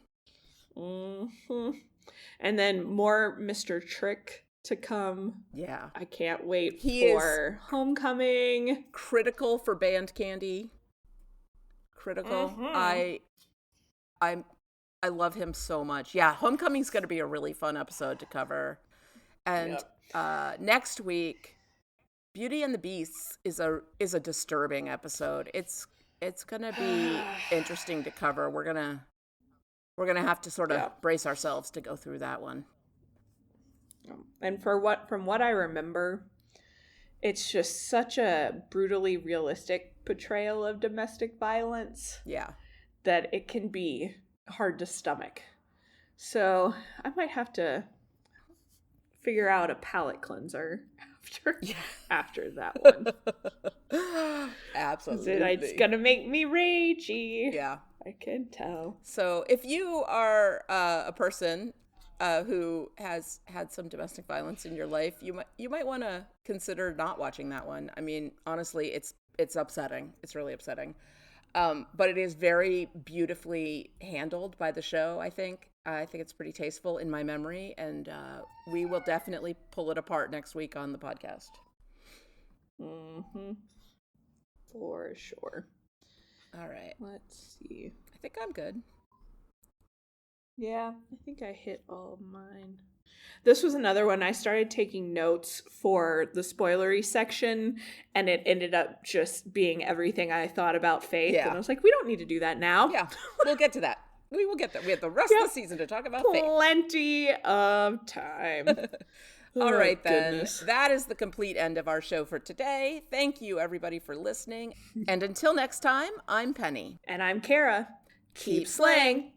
And then more Mr. Trick to come. Yeah. I can't wait for Homecoming. Critical for Band Candy. Critical. I love him so much. Yeah, Homecoming's going to be a really fun episode to cover. And next week, Beauty and the Beasts is a disturbing episode. It's going to be interesting to cover. We're going to have to sort of brace ourselves to go through that one. And from what I remember, it's just such a brutally realistic portrayal of domestic violence. Yeah. That it can be hard to stomach. So I might have to figure out a palate cleanser after that one. Absolutely. It's going to make me ragey. Yeah. I can tell. So if you are a person who has had some domestic violence in your life, you might want to consider not watching that one. I mean, honestly, it's upsetting. It's really upsetting. But it is very beautifully handled by the show, I think. I think it's pretty tasteful in my memory, and we will definitely pull it apart next week on the podcast. Mm-hmm. For sure. All right. Let's see. I think I'm good. Yeah, I think I hit all of mine. This was another one. I started taking notes for the spoilery section, and it ended up just being everything I thought about Faith. Yeah. And I was like, we don't need to do that now. Yeah, we'll get to that. We will get there. We have the rest of the season to talk about Faith. Plenty of time. All right, then. Goodness. That is the complete end of our show for today. Thank you, everybody, for listening. And until next time, I'm Penny. And I'm Kara. Keep slaying.